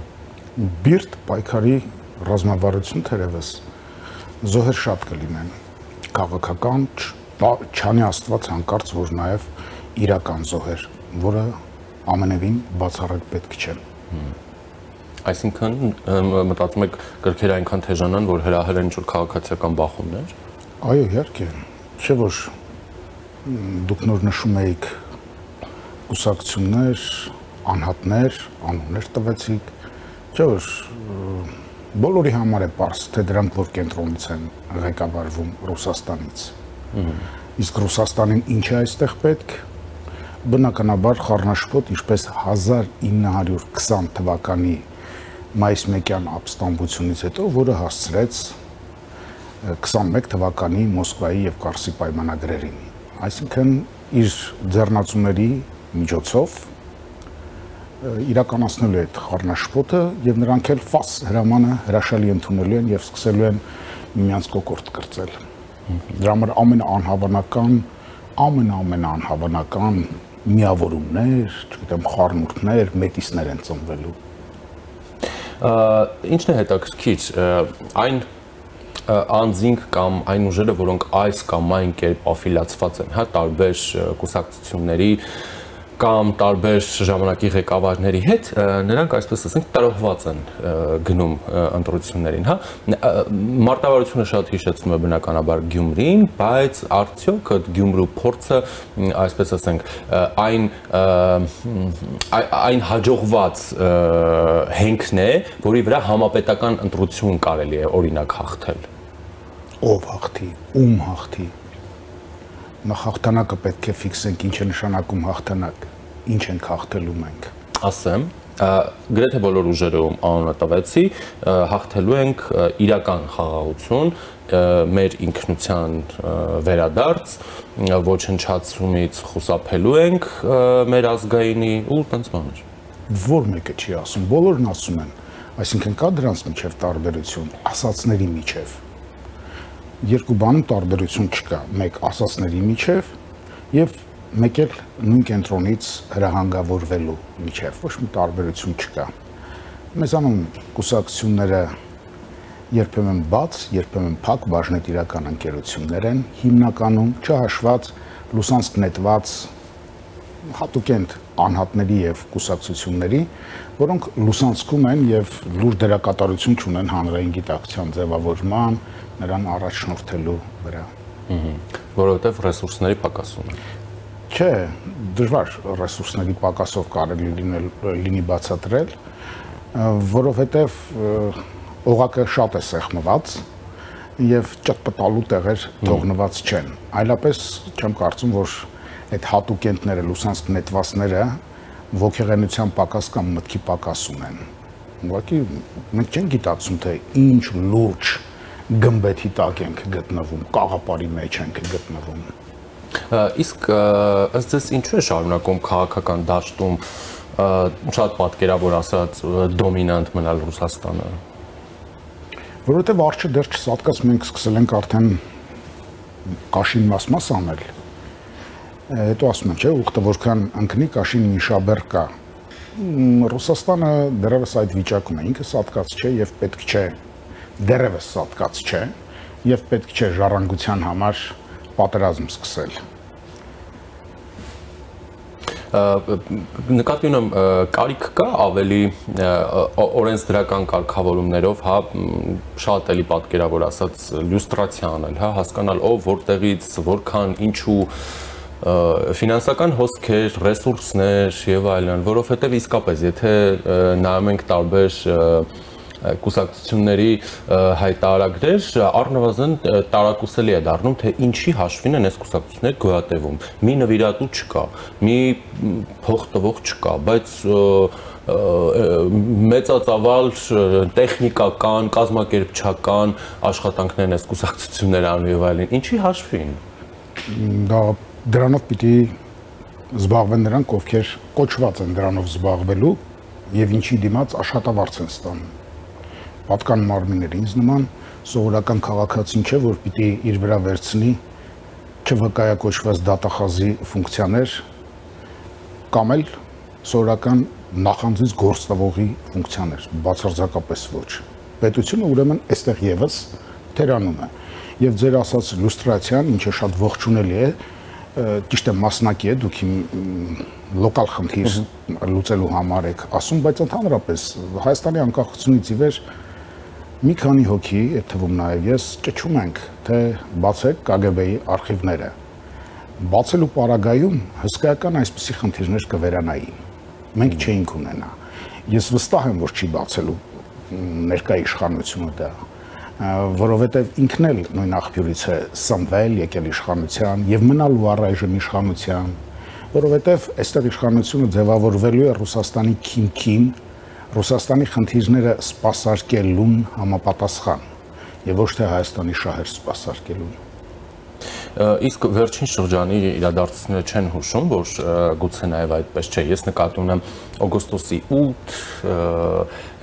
Speaker 5: Բիրտ պայքարի ռազմավարություն թերևս զոհեր շատ կլինեն, քաղաքական չանի Աստված հանկարծ, որ նաև իրական զոհեր, որը ամենևին բացառել պետք չէ։
Speaker 2: Այսինքն մտածում եք կրքերը այնքան թեժանան, որ հրահրեն ինչ-որ քաղաքացիական բախումներ։
Speaker 5: Այո, իհարկե, չէ որ դուք նոր նշում եք կուսակցություններ, անհատներ, անուններ տվեցիք, չէ՞ որ բոլորի համար է պարզ, թե դրանք որ կենտրոնից են ղեկավարվում Ռուսաստանից։ Իսկ Ռուսաստանին ինչ է այստեղ պետք։ Բնականաբար խառնաշփոթ, ինչպես 1920 թվականի մայիս 1-յան ապստամբությունից հետո, որը հասցրեց 21 թվականի Մոսկվայի եւ Կարսի պայմանագրերին։ Այսինքն իր ձեռնացուների միջոցով իրականացնելու այդ խառնաշփոթը եւ նրանք էլ ֆաս հրամանը հրաշալի ընդունելու են եւ սկսելու են միմյանց կոկորտ կրծել։ Դրա համար ամենաանհավանական միավորումներ, չգիտեմ, խառնուրդներ, մետիսներ են ծնվելու։
Speaker 2: Ինչն է հետաքրքիր, այն անձինք կամ այն ուժերը, որոնք այս կամ այն կերպ աֆիլիացված են, հա, տարբեր կուսակցությունների կամ տարբեր ժամանակի ղեկավարների հետ, նրանք այսպես ասենք տարողված են գնում ընտրություններին, հա։ Մարտավարությունը շատ հիշեցնում է բնականաբար Գյումրին, բայց արդյոք Գյումրու փորձը, այսպես ասենք, այն հաջողված հենքն է, որի վրա համապետական ընտրություն կարելի է օրինակ հաղթել։
Speaker 5: Ով հաղթի, ում հաղթի։ Նախ հաղթանակը պետք է ֆիքսենք, ինչ է նշանակում հաղթանակ, ինչ ենք հաղթելու մենք։
Speaker 2: Ասեմ, գրեթե բոլոր ուժերում անունը տվեցի, հաղթելու ենք իրական խաղաղություն, մեր ինքնության վերադարձ, ոչնչացումից խուսափելու ենք մեր ազգայինի ու տենց բաներ։
Speaker 5: Որ մեկը չի ասում, բոլորն ասում են, այսինքն կա դրանց միջև տարբերություն, ասածների միջև։ Երկու բանում տարբերություն չկա, մեկ ասածների միջև եւ մեկ էլ նույն կենտրոնից հրահանգավորվելու միջև, ոչ մի տարբերություն չկա։ Մեզանում կուսակցությունները երբեմն բաց, երբեմն փակ բաժնետիրական ընկերություններ են, հիմնականում չհաշված լուսանցք նետված հատուկենտ անհատների եւ կուսակցությունների, որոնք լուսանցքում են եւ լուր դերակատարություն ունեն հանրային գիտակցության ձևավորման, նրան առաջնորդելու վրա։
Speaker 2: Որովհետև ռեսուրսների պակաս ունեն։
Speaker 5: Չէ, դժվար ռեսուրսների պակասով կարելի լինի բացատրել, որովհետև օղակը շատ է սեղմված եւ ճտպտալու տեղեր թողնված չեն։ Այլապես չեմ կարծում, որ այդ հատուկենտները, լուսանցք նետվածները ոգեղենության պակաս կամ մտքի պակաս ունեն։ Ուղղակի մենք չենք գիտակցում, թե ինչ լուրջ գմբեթի տակ ենք գտնվում, կաղապարի մեջ ենք գտնվում։
Speaker 2: Իսկ ըստ ձեզ ինչու է շարունակում քաղաքական դաշտում շատ պատկերավոր ասած դոմինանտ մնալ Ռուսաստանը։
Speaker 5: Որովհետև արջը դեռ չսատկած մենք սկսել ենք արդեն կաշին մաս անել։ Հետո ասում են, չէ, ուխտը որքան ընկնի կաշին միշաբեր կա։ Ռուսաստանը դեռևս այդ վիճակում է, ինքը սատկած չէ եւ պետք չէ, դեռևս սատկած չէ եւ պետք չէ ժառանգության համար պատերազմ սկսել։
Speaker 2: Նկատի ունեմ, կարիք կա ավելի օրենսդրական կարգավորումներով, հա, շատ էլի պատկերավոր ասած լյուստրացիա անել, հա, հասկանալ ով որտեղից, որքան, ինչու ֆինանսական հոսքեր, ռեսուրսներ եւ այլն, որովհետեւ իսկապես եթե նայում ենք տարբեր կուսակցությունների հայտարարագրեր, առնվազն տարակուսելի է դառնում, թե ինչի հաշվին են այս կուսակցությունները գոյատևում։ Մի նվիրատու չկա, մի փող տվող չկա, բայց մեծածավալ տեխնիկական, կազմակերպչական աշխատանքներն այս կուսակցությունները անում եւ այլն։ Ինչի հաշվին։
Speaker 5: Դա դրանով պիտի զբաղվեն նրանք, ովքեր կոչված են դրանով զբաղվելու եւ ինչի դիմաց աշխատավարձ են ստանում։ Պատկան մարմիններ ինձ նման սովորական քաղաքացին չէ, որ պիտի իր վրա վերցնի չվկայակոչված դատախազի ֆունկցիաներ կամ էլ սովորական նախանձից գործ տվողի ֆունկցիաներ, բացարձակապես ոչ։ Պետությունը ուրեմն այստեղ եւս թերանում է։ Եվ ձեր ասած լյուստրացիան, ինչը շատ ողջունելի է, ճիշտ է մասնակի է, դուք լոկալ խնդիր լուծելու համար եք ասում, բայց ընդհանրապես Հայաստանի անկախությունից ի վեր մի քանի հոգի, այդ թվում նաև ես, ճչում ենք, թե բացեք KGB-ի արխիվները։ Բացելու պարագայում հսկայական այսպիսի խնդիրներ կվերանային։ Մենք չէինք ունենա։ Ես վստահ եմ, որ չի բացելու ներկա իշխանությունը դա, որովհետև ինքն էլ նույն աղբյուրից է սնվել, եկել իշխանության եւ մնալու առայժմ իշխանության, որովհետև այստեղ իշխանությունը ձևավորվելու է Ռուսաստանի քիմքին, Ռուսաստանի խնդիրները սպասարկելուն համապատասխան եւ ոչ թե Հայաստանի շահեր սպասարկելուն։
Speaker 2: Իսկ վերջին շրջանի իրադարձությունները չեն հուշում, որ գուցե նաև այդպես չէ։ Ես նկատի ունեմ օգոստոսի 8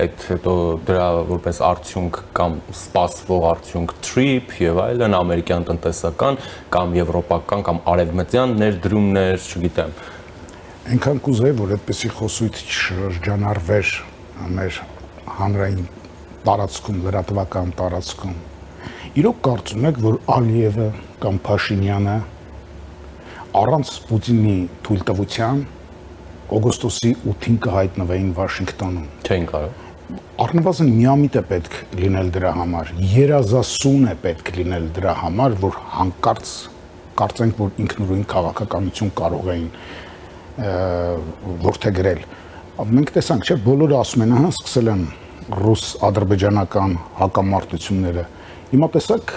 Speaker 2: այդ հետո դրա որպես արդյունք կամ սպասվող արդյունք TRIP եւ այլն ամերիկյան տնտեսական կամ եվրոպական կամ արևմտյան ներդրումներ, չգիտեմ։
Speaker 5: Այնքան կուզեի, որ այդպեսի խոսույթ շրջանառվեր մեր հանրային տարածքում, լրատվական տարածքում։ Իրոք կարծում եք, որ Ալիևը կամ Փաշինյանը առանց Պուտինի թույլտվության օգոստոսի 8-ին կհայտնվեին Վաշինգտոնում։
Speaker 2: Չէին կարող։
Speaker 5: Առնվազն միամիտ է պետք լինել դրա համար, երազասուն է պետք լինել դրա համար, որ հանկարծ կարծենք, որ ինքնուրույն քաղաքականություն կարող էին որդեգրել։ Մենք տեսանք, չէ, բոլորը ասում են, ահա սկսել են ռուս-ադրբեջանական հակամարտությունները։ Հիմա տեսակ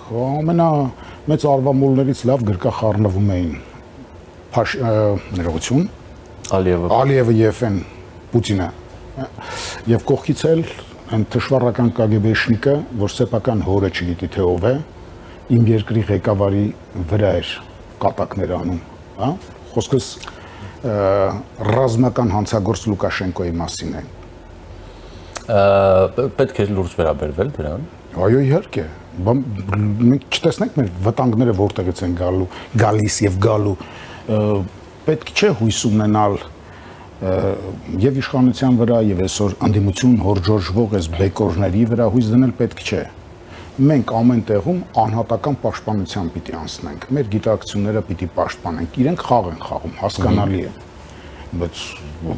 Speaker 5: ամենամեծ արվամոլներից լավ գրկախառնվում էին ներողություն Ալիևը եւ այն Պուտինը եւ կողքից էլ այն թշվառական կագեբեշնիկը, որ սեփական հորը չգիտի թե ով է, իմ երկրի ղեկավարի վրա էր կատակներ անում, հա? Խոսքս ռազմական հանցագործ Լուկաշենկոյի մասին է։
Speaker 2: Պետք է լուրջ վերաբերվել դրան։
Speaker 5: Այո, իհարկե, մենք չտեսնենք մեր վտանգները որտեղից են գալիս եւ գալու, պետք չէ հույս ունենալ եւ իշխանության վրա եւ այսօր անդիմություն հորժորժվող այս բեկորների վրա հույս դնել պետք չէ։ Մենք ամեն տեղում անհատական պաշտպանության պիտի անցնենք, մեր գիտակցությունները պիտի պաշտպանենք, իրենք խաղ են խաղում, հասկանալի է, բայց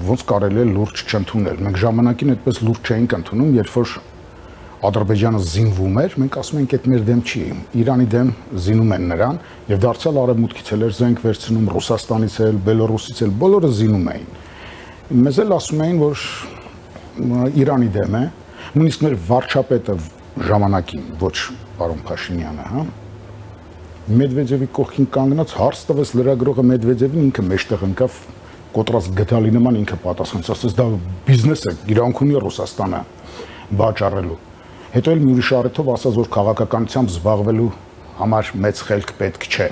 Speaker 5: ոնց կարելի է լուրջ չընդունել։ Մենք ժամանակին այդպես լուրջ չէինք ընդունում, երբ որ Ադրբեջանը զինվում էր, մենք ասում ենք, այդ մեր դեմ չի, Իրանի դեմ զինում են նրան, եւ դարձյալ արևմուտքից էլ էր զենք վերցնում, Ռուսաստանից էլ, Բելոռուսից էլ, բոլորը զինում էին։ Մեզ էլ ասում էին, որ Իրանի դեմ է, նույնիսկ մեր վարչապետը ժամանակին, ոչ պարոն Փաշինյանը, հա, Մեդվեդևի կողքին կանգնած հարց տվեց լրագրողը Մեդվեդևին, ինքը մեջտեղ ընկավ կոտրած գդալի նման, ինքը պատասխանեց, ասաց դա բիզնես է, իրանք ունի Ռուսաստանը վաճառելու։ Հետո էլ մի ուրիշ առիթով ասաց, որ քաղաքականությամբ զբաղվելու համար մեծ խելք պետք չէ։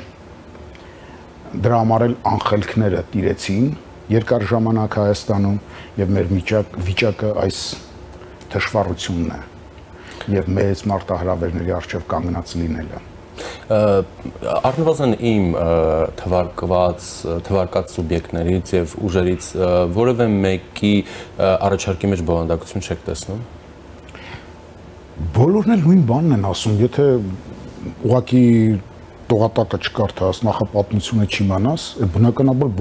Speaker 5: Դրա համար էլ անխելքները տիրեցին երկար ժամանակ Հայաստանում եւ մեր վիճակը այս թշվառությունն է եւ մեծ մարտահրավերների առջեւ կանգնած լինելը։
Speaker 2: Առնվազն իմ թվարկած սուբյեկտներից եւ ուժերից որևէ մեկի առաջարկի մեջ բովանդակություն չեք տեսնում։ Բոլորն
Speaker 5: էլ նույն բանն են ասում, եթե ուղղակի տողատակը չկարդաս, նախապատմությունը չիմանաս, բնականաբար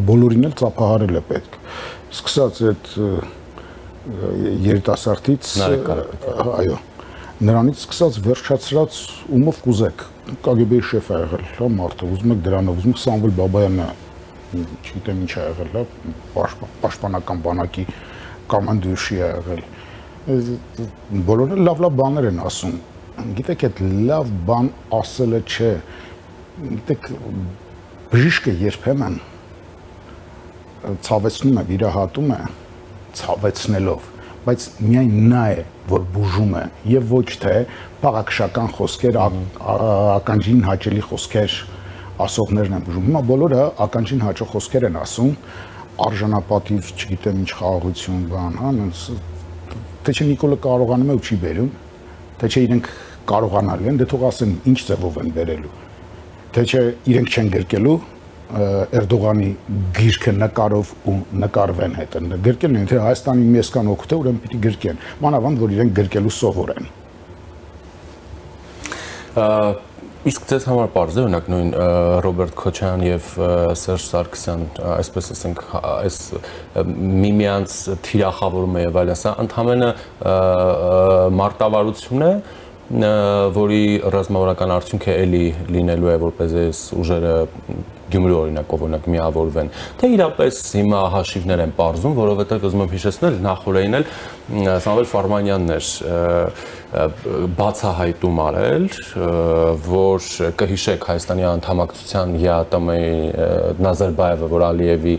Speaker 5: բոլորին էլ ծափահարել է պետք։ Սկսած այդ երիտասարդից, այո, նրանից սկսած վերջացրած ումով կուզեք, KGB-ի շեֆ է եղել, հա, մարդը, ուզում եք դրանով, ուզում եք Սամվել Բաբայանը, չգիտեմ ինչ է եղել, հա, պաշտպանական բանակի կոմանդուշի է եղել։ Բոլորը լավ բաներ են ասում։ Գիտեք, այդ լավ բան ասելը չէ։ Գիտեք, բժիշկը երբեմն ցավեցնում է, վիրահատում է, ցավեցնելով, բայց միայն նա է, որ բուժում է, եւ ոչ թե բաղաքշական խոսքեր, ականջին հաճելի խոսքեր ասողներն են բուժում։ Հիմա բոլորը ականջին հաճող խոսքեր են ասում, արժանապատիվ, չգիտեմ ինչ խաղաղություն, բան, հա, թե չէ Նիկոլը կարողանում է ու չի բերում, թե չէ իրենք կարողանալու են, դե թող ասեն ինչ ձևով են բերելու, թե չէ իրենք չեն գրկելու Էրդողանի գիրքը նկարով ու նկարվեն հետը, գրկեն են, թե Հայաստանի միեսկան օգուտ է, ուրեմն պիտի գրկեն, մանավանդ, որ իրենք գրկելու սովոր են։
Speaker 2: Իսկ ձեզ համար պարզ է, օրինակ նույն Ռոբերտ Քոչարյան եւ Սերժ Սարգսյան, այսպես ասենք, այս միմյանց թիրախավորումը եւ այլն, սա ընդհանրապես մարտավարություն է, որի ռազմավարական արդյունքը էլի լինելու է, որպես այս ուժերը Գյումրի օրինակ միավորվեն, թե իրապես հիմա հաշիվներ են պարզում, որովհետև ուզում եմ հիշեցնել նախորդին էլ Սամվել Ֆարմանյանն էր բացահայտում արել, որ կհիշեք Հայաստանի անդամակցության ԵԱՏՄ-ի Նազարբայևը, որ Ալիևի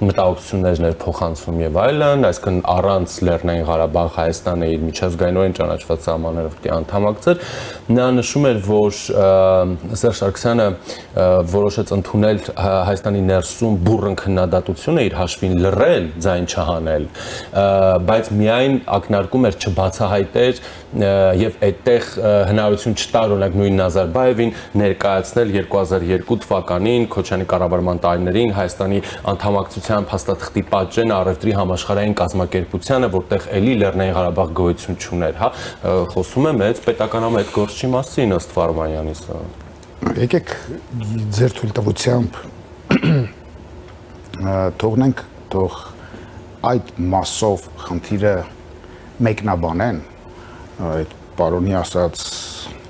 Speaker 2: մտահոգություններն էր փոխանցում եւ այլն, այսինքն առանց Լեռնային Ղարաբաղ Հայաստանը իր միջազգայինորեն ճանաչված սահմաններով պետք է անդամակցեր, նա նշում էր, որ Սերժ Սարգսյանը որոշեց ընդունել Հայաստանի ներսում բուռն քննադատությունը իր հաշվին լռել, ձայն չհանել, բայց միայն ակնարկում էր չբացահայտեր եւ այդտեղ հնարավորություն չտար օրինակ նույն Նազարբայևին ներկայացնել 2002 թվականին Քոչյանի կառավարման տարիներին Հայաստանի անդամակցության փաստաթղթի պատժեն առևտրի համաշխարհային կազմակերպությանը, որտեղ էլի Լեռնային Ղարաբաղ գոյություն չուներ, հա, խոսում է մեծ պետականամետ գործչի մասին ըստ Ֆարմանյանի սա։
Speaker 5: Եկեք ձեր թույլտվությամբ թողնենք թող այդ մասով խնդիրը մեկնաբանեն, այդ պարոնի ասած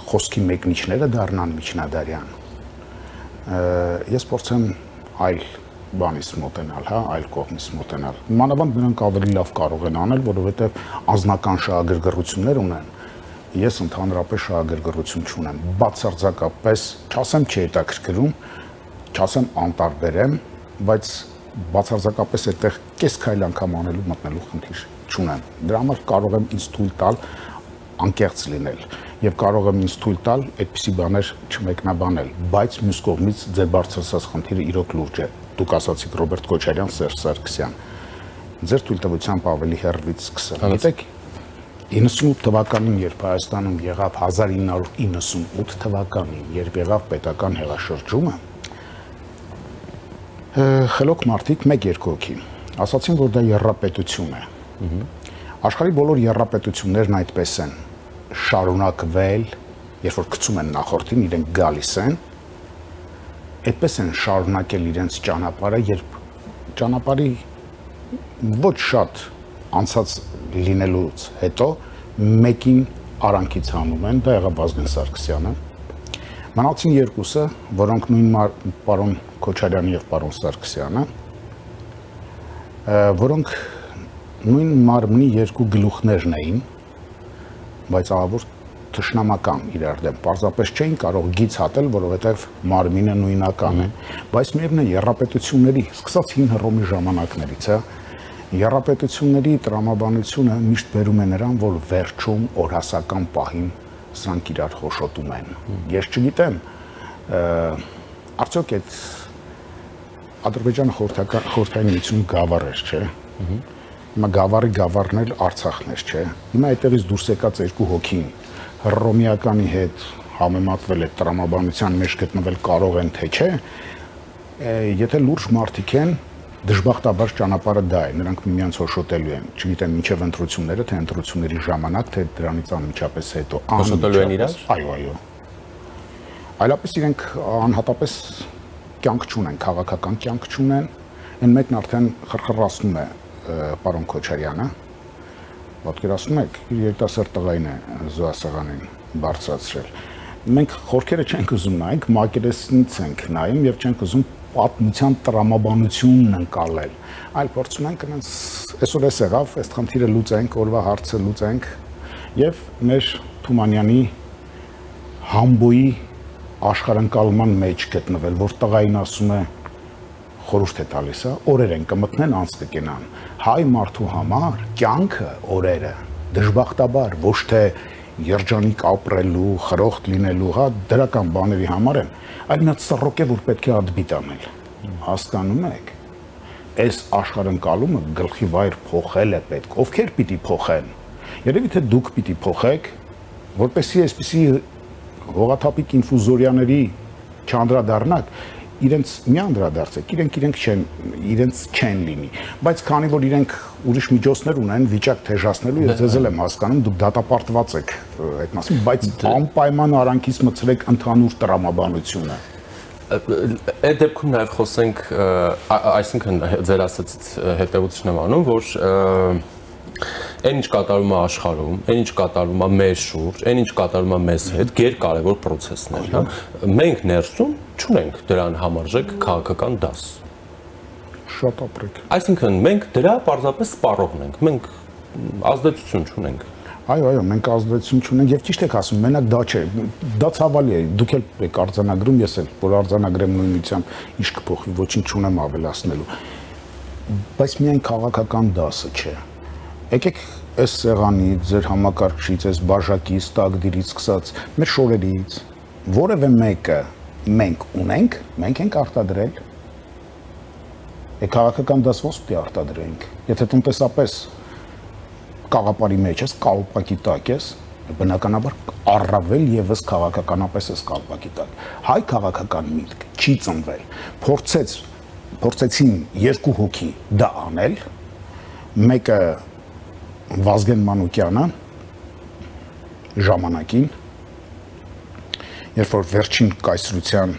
Speaker 5: խոսքի մեկնիչները դառնան միջնադարյան։ Ես փորձեմ այլ բանից մոտենալ, հա, այլ կողմից մոտենալ։ Մանավանդ նրանք ավելի լավ կարող են անել, որովհետև անձնական շահագրգռություններ ունեն։ Ես ընդհանրապես շահագրգռություն չունեմ, բացարձակապես, չասեմ չհետաքրքրում, չասեմ անտարբեր եմ, բայց բացարձակապես այդտեղ կես քայլ անգամ անելու մտնելու խնդիր չունեմ։ Դրա համար կարող եմ ինձ թույլ տալ անկեղծ լինել եւ կարող եմ ինձ թույլ տալ այդպիսի բաներ չմեկնաբանել, բայց մյուս կողմից ձեր բարձրացած խնդիրը իրոք լուրջ է։ Դուք ասացիք Ռոբերտ Քոչարյան, Սերժ Սարգսյան։ Ձեր թույլտվությամբ ավելի հեռվից սկսեմ։ Գիտեք, 98 թվականին, երբ Հայաստանում եղավ 1998 թվականին, երբ եղավ պետական հեղաշրջումը, խելոք մարդիկ 1-2 հոգի ասացին, որ դա եռապետություն է։ Աշխարհի բոլոր եռապետություններն այդպես են շարունակվել, երբ որ գցում են նախորդին, իրենք գալիս են, այդպես են շարունակել իրենց ճանապարհը, երբ ճանապարհի ոչ շատ անցած լինելուց հետո մեկին արանքից հանում են, դա եղավ Վազգեն Սարգսյանը։ Մնացին երկուսը, որոնք նույն պարոն Քոչարյանը եւ պարոն Սարգսյանը, որոնք նույն մարմնի երկու գլուխներն էին, բայց ահավոր թշնամական իրար դեմ, պարզապես չէին կարող գիծ հատել, որովհետև մարմինը նույնական է, բայց միևնույն է եռապետությունների, սկսած հին Հռոմի ժամանակներից, եռապետությունների տրամաբանությունը միշտ բերում է նրան, որ վերջում օրհասական պահին սրանք իրար խոշոտում են։ Ես չգիտեմ, արդյոք այդ Ադրբեջանը խորհրդային միությունում գավառ էր, չէ։ Հիմա գավառն էլ Արցախն էր, չէ։ Հիմա այդտեղից դուրս եկած երկու հոգին հռոմեականի հետ համեմատվել այդ տրամաբանության մեջ գտնվել կարող են, թե չէ։ Եթե լուրջ մարդիկ են, դժբախտաբար ճանապարհը դա է, նրանք միմյանց հոշոտելու են, չգիտեմ մինչև ընտրությունները, թե ընտրությունների ժամանակ, թե դրանից անմիջապես հետո։
Speaker 2: Հոշոտելու են իրար։
Speaker 5: Այո։ Այլապես իրենք անհատապես կյանք չունեն, քաղաքական կյանք չունեն, այն մեկն արդեն խրխռացնում է պարոն Քոչարյանը, պատկերացնում եք, իր երիտասարդ տղային է զոհասեղանին բարձրացրել։ Մենք խորքերը չենք ուզում նայենք, մակերեսից ենք նայում եւ չենք ուզում պատմության տրամաբանությունն ընկալել, այլ փորձում ենք այսօր էս եղավ, այս խնդիրը լուծենք, օրվա հարցը լուծենք եւ մեր Թումանյանի համբոյի աշխարհընկալման մեջ գտնվել, որ տղային ասում է խորհուրդ է տալիս, օրեր են կմտնեն, անց կկենան։ Հայ մարդու համար կյանքը օրերը դժբախտաբար ոչ թե երջանիկ ապրելու, խրոխտ լինելու, հա, դրական բաների համար են, այլ մի հատ սռոկ է, որ պետք է ադբիտ անել։ Հասկանում եք։ Այս աշխարհընկալումը գլխի վայր փոխել է պետք։ Ովքեր պիտի փոխեն։ Երևի թե դուք պիտի փոխեք, որպեսզի այսպիսի հողաթափիկ ինֆուզորիաների չանդրադառնաք, իրենց մի անդրադարձեք, իրենց չեն լինի, բայց քանի որ իրենք ուրիշ միջոցներ ունեն վիճակ թեժացնելու, ես ձեզ եմ հասկանում, դուք դատապարտված եք այդ մասին, բայց անպայման արանքից մցրեք ընդհանուր տրամաբանությունը։
Speaker 2: Այդ դեպքում նաև խոսենք, այսինքն ձեր ասածից հետևությունն եմ անում, որ Այն ինչ կատարվում է աշխարհում, այն ինչ կատարվում է մեր շուրջ, այն ինչ կատարվում է մեզ հետ, գերկարևոր process-ներ, հա։ Մենք ներսում չունենք դրան համարժեք քաղաքական դաս։
Speaker 5: Շատ ապրեք։
Speaker 2: Այսինքն մենք դրա պարզապես սպառողն ենք։ Մենք ազդեցություն չունենք։
Speaker 5: Այո, մենք ազդեցություն չունենք եւ ճիշտ եք ասում, մենակ դա չէ։ Դա ցավալի է։ Դուք էլ եք արձանագրում, ես էլ, որ արձանագրեմ նույնությամբ ինչ կփոխվի, ոչինչ չունեմ ավելացնելու։ Բայց միայն քաղաքական դասը չէ։ Եկեք այս սեղանից, ձեր համակարգչից, այս բաժակից, տակդիրից սկսած, մեր շորերից, որևէ մեկը մենք ունենք, մենք ենք արտադրել։ Քաղաքական դաս ոնց պիտի արտադրենք։ Եթե տնտեսապես կաղապարի մեջ ես, կալպակի տակ ես, բնականաբար առավել եւս քաղաքականապես ես կալպակի տակ։ Հայ քաղաքական միտք չի ծնվել։ Փորձեցին երկու հոգի դա անել, մեկը Վազգեն Մանուկյանը ժամանակին, երբ որ վերջին կայսրության,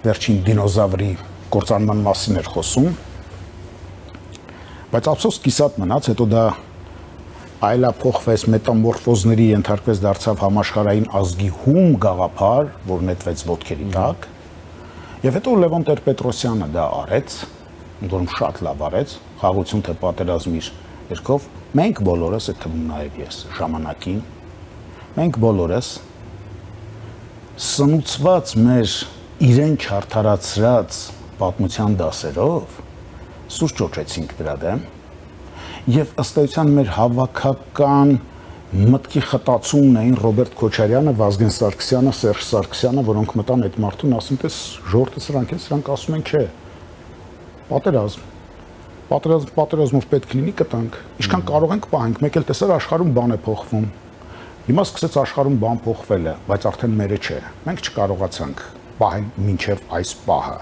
Speaker 5: վերջին դինոզավրի կործանման մասին էր խոսում, բայց ափսոս կիսատ մնաց, հետո դա այլափոխվեց, մետամորֆոզների ենթարկվեց, դարձավ համաշխարհային ազգի հում գաղափար, որ նետվեց ոտքերի տակ, եւ հետո Լևոն Տեր-Պետրոսյանը դա արեց, որում շատ լավ արեց, խաղաղություն թե պատերազմի երկով, մենք բոլորս, այդ թվում նաեւ ես, ժամանակին, մենք բոլորս սնուցված մեր իրեն չարդարացրած պատմության դասերով սուր ճոճեցինք դրա դեմ եւ ըստ էության մեր հավաքական մտքի խտացումն էին Ռոբերտ Քոչարյանը, Վազգեն Սարգսյանը, Սերժ Սարգսյանը, որոնք մտան այդ մարդուն, ասում տես ժողովուրդը սրանք են, սրանք ասում են չէ։ Պատերազմով պետք լինի կտանք, ինչքան կարող ենք պահենք, մեկ էլ տեսար աշխարհում բան է փոխվում։ Հիմա սկսեց աշխարհում բան փոխվելը, բայց արդեն մերը չէ։ Մենք չկարողացանք պահել մինչև այս պահը։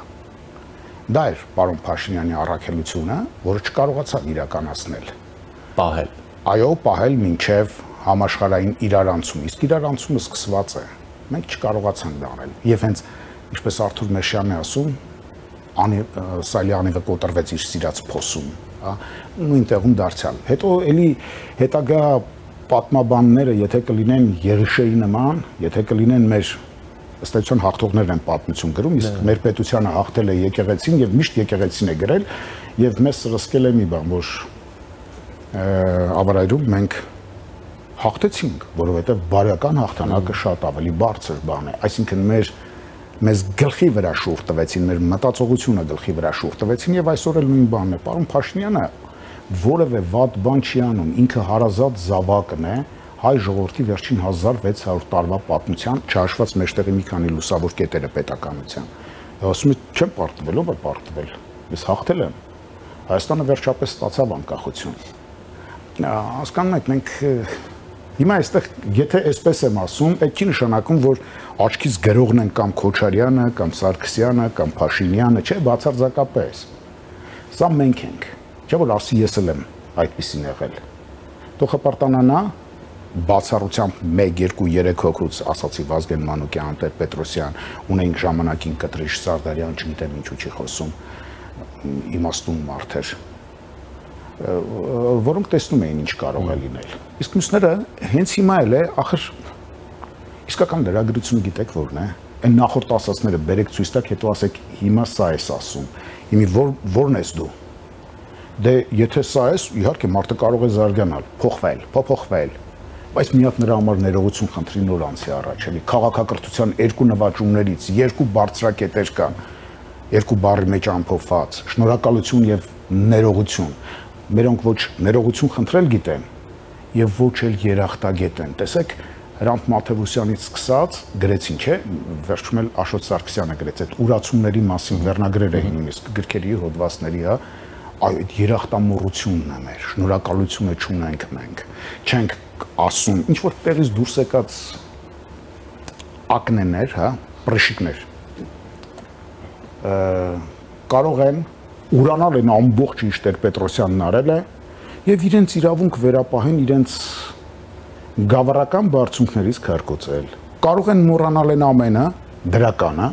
Speaker 5: Դա էր պարոն Փաշինյանի առաքելությունը, որը չկարողացավ իրականացնել։
Speaker 2: Պահել։
Speaker 5: Այո, պահել մինչև համաշխարհային իրարանցում, իսկ իրարանցումը սկսված է։ Մենք չկարողացանք դա անել։ Եվ հենց ինչպես Արթուր Մեշյանն է ասում, Սալյանովը կոտրվեց իր սիրած փոսում, հա, նույն տեղում դարձյալ։ Հետո էլի հետագա պատմաբանները, եթե կլինեն Եղիշեի նման, եթե կլինեն մեր ըստ էության հաղթողներն են պատմություն գրում, իսկ մեր պետությանը հաղթել է եկեղեցին եւ միշտ եկեղեցին է գրել եւ մեզ սրսկել է մի բան, որ ավարայրում մենք հաղթեցինք, որովհետեւ բարյական հաղթանակը շատ ավելի բարձր բան է, այսինքն մեզ գլխի վրա շուռ տվեցին, մեր մտածողությունը գլխի վրա շուռ տվեցին եւ այսօր էլ նույն բանն է։ Պարոն Փաշինյանը որևէ վատ բան չի անում, ինքը հարազատ զավակն է հայ ժողովրդի վերջին 1600 տարվա պատմության, չհաշված մեջտեղի մի քանի լուսավոր կետերը պետականության։ Ասում եմ, չեմ պարտվել, ով է պարտվել։ Ես հաղթել եմ։ Հայաստանը վերջապես ստացավ անկախություն։ Հասկանում եք, մենք հիմա այստեղ, եթե այսպես եմ ասում, այդ չի նշանակում, որ աչքից գրողն են կամ Քոչարյանը, կամ Սարգսյանը, կամ Փաշինյանը, չէ, բացարձակապես։ Սա մենք ենք։ Չէ՞ որ ասի ես էլ եմ այդպեսին եղել։ Թող հպարտանանա բացառությամբ 1, 2, 3 հոգուց ասացի Վազգեն Մանուկյան, Տեր-Պետրոսյան, ունենք ժամանակին Կտրիշ Սարդարյան, չգիտեմ ինչու չի խոսում, իմաստուն մարդեր, որոնք տեսնում էին ինչ կարող է լինել։ Իսկ մյուսները հենց հիմա էլ է, ախր իսկական լրագրությունը գիտեք որն է։ Այն նախորդ ասածները բերեք ցույց տակ, հետո ասեք հիմա սա ես ասում։ Հիմա որն ես դու։ Դե եթե սա ես, իհարկե մարդը կարող է զարգանալ, փոխվել, բայց մի հատ նրա համար ներողություն խնդրի նոր անցի առաջ, էլի քաղաքակրթության երկու նվաճումներից երկու բարձրակետեր կան, երկու բառի մեջ ամփոփված, շնորհակալություն եւ ներողություն։ Մերոնք ոչ ներողություն խնդրել գիտեն եւ ոչ էլ երախտագետ են։ Տեսեք, Հրանտ Մաթեոսյանից սկսած գրեցին, չէ՞, վերջում էլ Աշոտ Սարգսյանը գրեց այդ ուրացումների մասին վերնագրեր էին նույնիսկ գրքերի, հոդվածների, հա, այո, այդ երախտամոռությունն է մեր, շնորհակալությունը չունենք մենք։ Չենք ասում, ինչ որ տեղից դուրս եկած ակնեներ, հա, պրշիկներ կարող են ուրանալ են ամբողջ ինչ Տեր-Պետրոսյանն արել է եւ իրենց իրավունք վերապահեն իրենց գավառական բարձունքներից քարկոծել։ Կարող են մոռանալ են ամենը դրականը,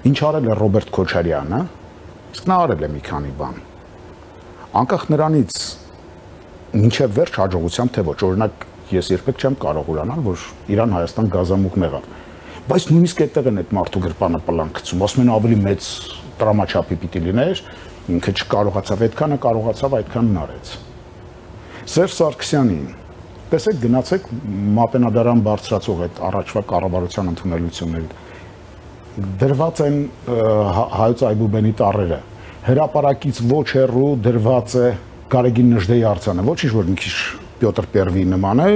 Speaker 5: ինչ արել է Ռոբերտ Քոչարյանը, իսկ նա արել է մի քանի բան։ Անկախ նրանից մինչև վերջ հաջողությամբ թե ոչ, օրինակ ես երբեք չեմ կարող ուրանալ, որ Իրան-Հայաստան գազամուղն եղավ։ Բայց նույնիսկ այդտեղ են այդ մարդու գրպանը պլան գցում, ասում են ավելի մեծ տրամաչափի պիտի լիներ, ինքը չկարողացավ այդքանը, կարողացավ այդքանն արեց։ Սերժ Սարգսյանի, տեսեք, գնացեք Մատենադարան բարձրացող այդ առաջվա կառավարության ընդունելությունների դրված են Հայոց Այբուբենի տառերը, հրապարակից ոչ հեռու դրված է Գարեգին Նժդեի արձանը, ոչինչ որ մի քիչ Պյոտր Պերվի նման է,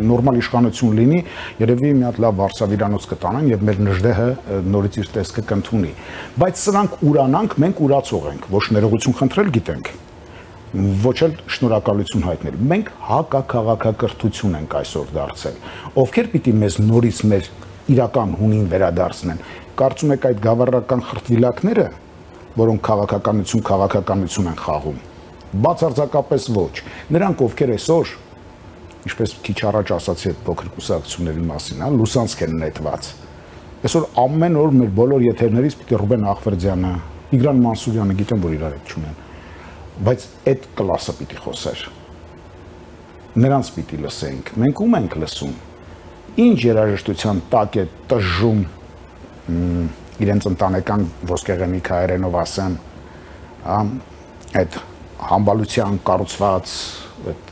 Speaker 5: նորմալ իշխանություն լինի, երևի մի հատ լավ վարսավիրանոց կտանեն եւ մեր Նժդեհը նորից իր տեսքը կընդունի։ Բայց սրանք ուրանանք, մենք ուրացող ենք, ոչ ներողություն խնդրել գիտենք, ոչ էլ շնորհակալություն հայտնել։ Մենք հակաքաղաքակրթություն ենք այսօր դարձել։ Ովքեր պիտի մեզ նորից մեր իրական հունին վերադարձնեն։ Կարծում եք այդ գավառական խրտվիլակները, որոնք քաղաքականություն են խաղում, բացարձակապես ոչ։ Նրանք ովքեր այսօր, ինչպես քիչ առաջ ասացի այդ փոքր կուսակցությունների մասին, լուսանցք են նետված։ Այսօր ամեն օր մեր բոլոր եթերներից պիտի Ռուբեն Ախվերդյանը, Տիգրան Մանսուրյանը գիտեն, որ իրար հետ չունեն, բայց այդ կլասը պիտի խոսեր։ Նրանց պիտի լսենք։ Մենք ում ենք լսում։ Ինչ երաժշտության տակ է տժժում իրենց ընտանեկան ոսկեղենիկ հայերենով ասեմ, այդ համբալության կառուցված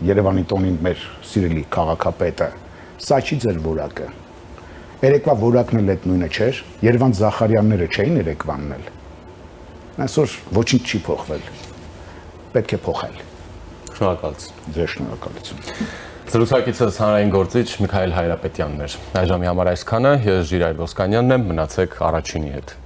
Speaker 5: Երևանի տոնին մեր սիրելի քաղաքապետը, սա չի ձեր որակը։ Երեկվա որակն էլ այդ նույնը չէր, Երևան Զախարյանները չէին երեկվանն էլ։ Այսօր ոչինչ չի փոխվել։ Պետք է փոխել։
Speaker 2: Շնորհակալություն։
Speaker 5: Ձեր շնորհակալություն։
Speaker 2: Զրուցակիցս հանրային գործիչ Միքայել Հայրապետյանն էր։ Այժմի համար այսքանը, ես Ժիրայր Ոսկանյանն եմ, մնացեք Առաջինի հետ։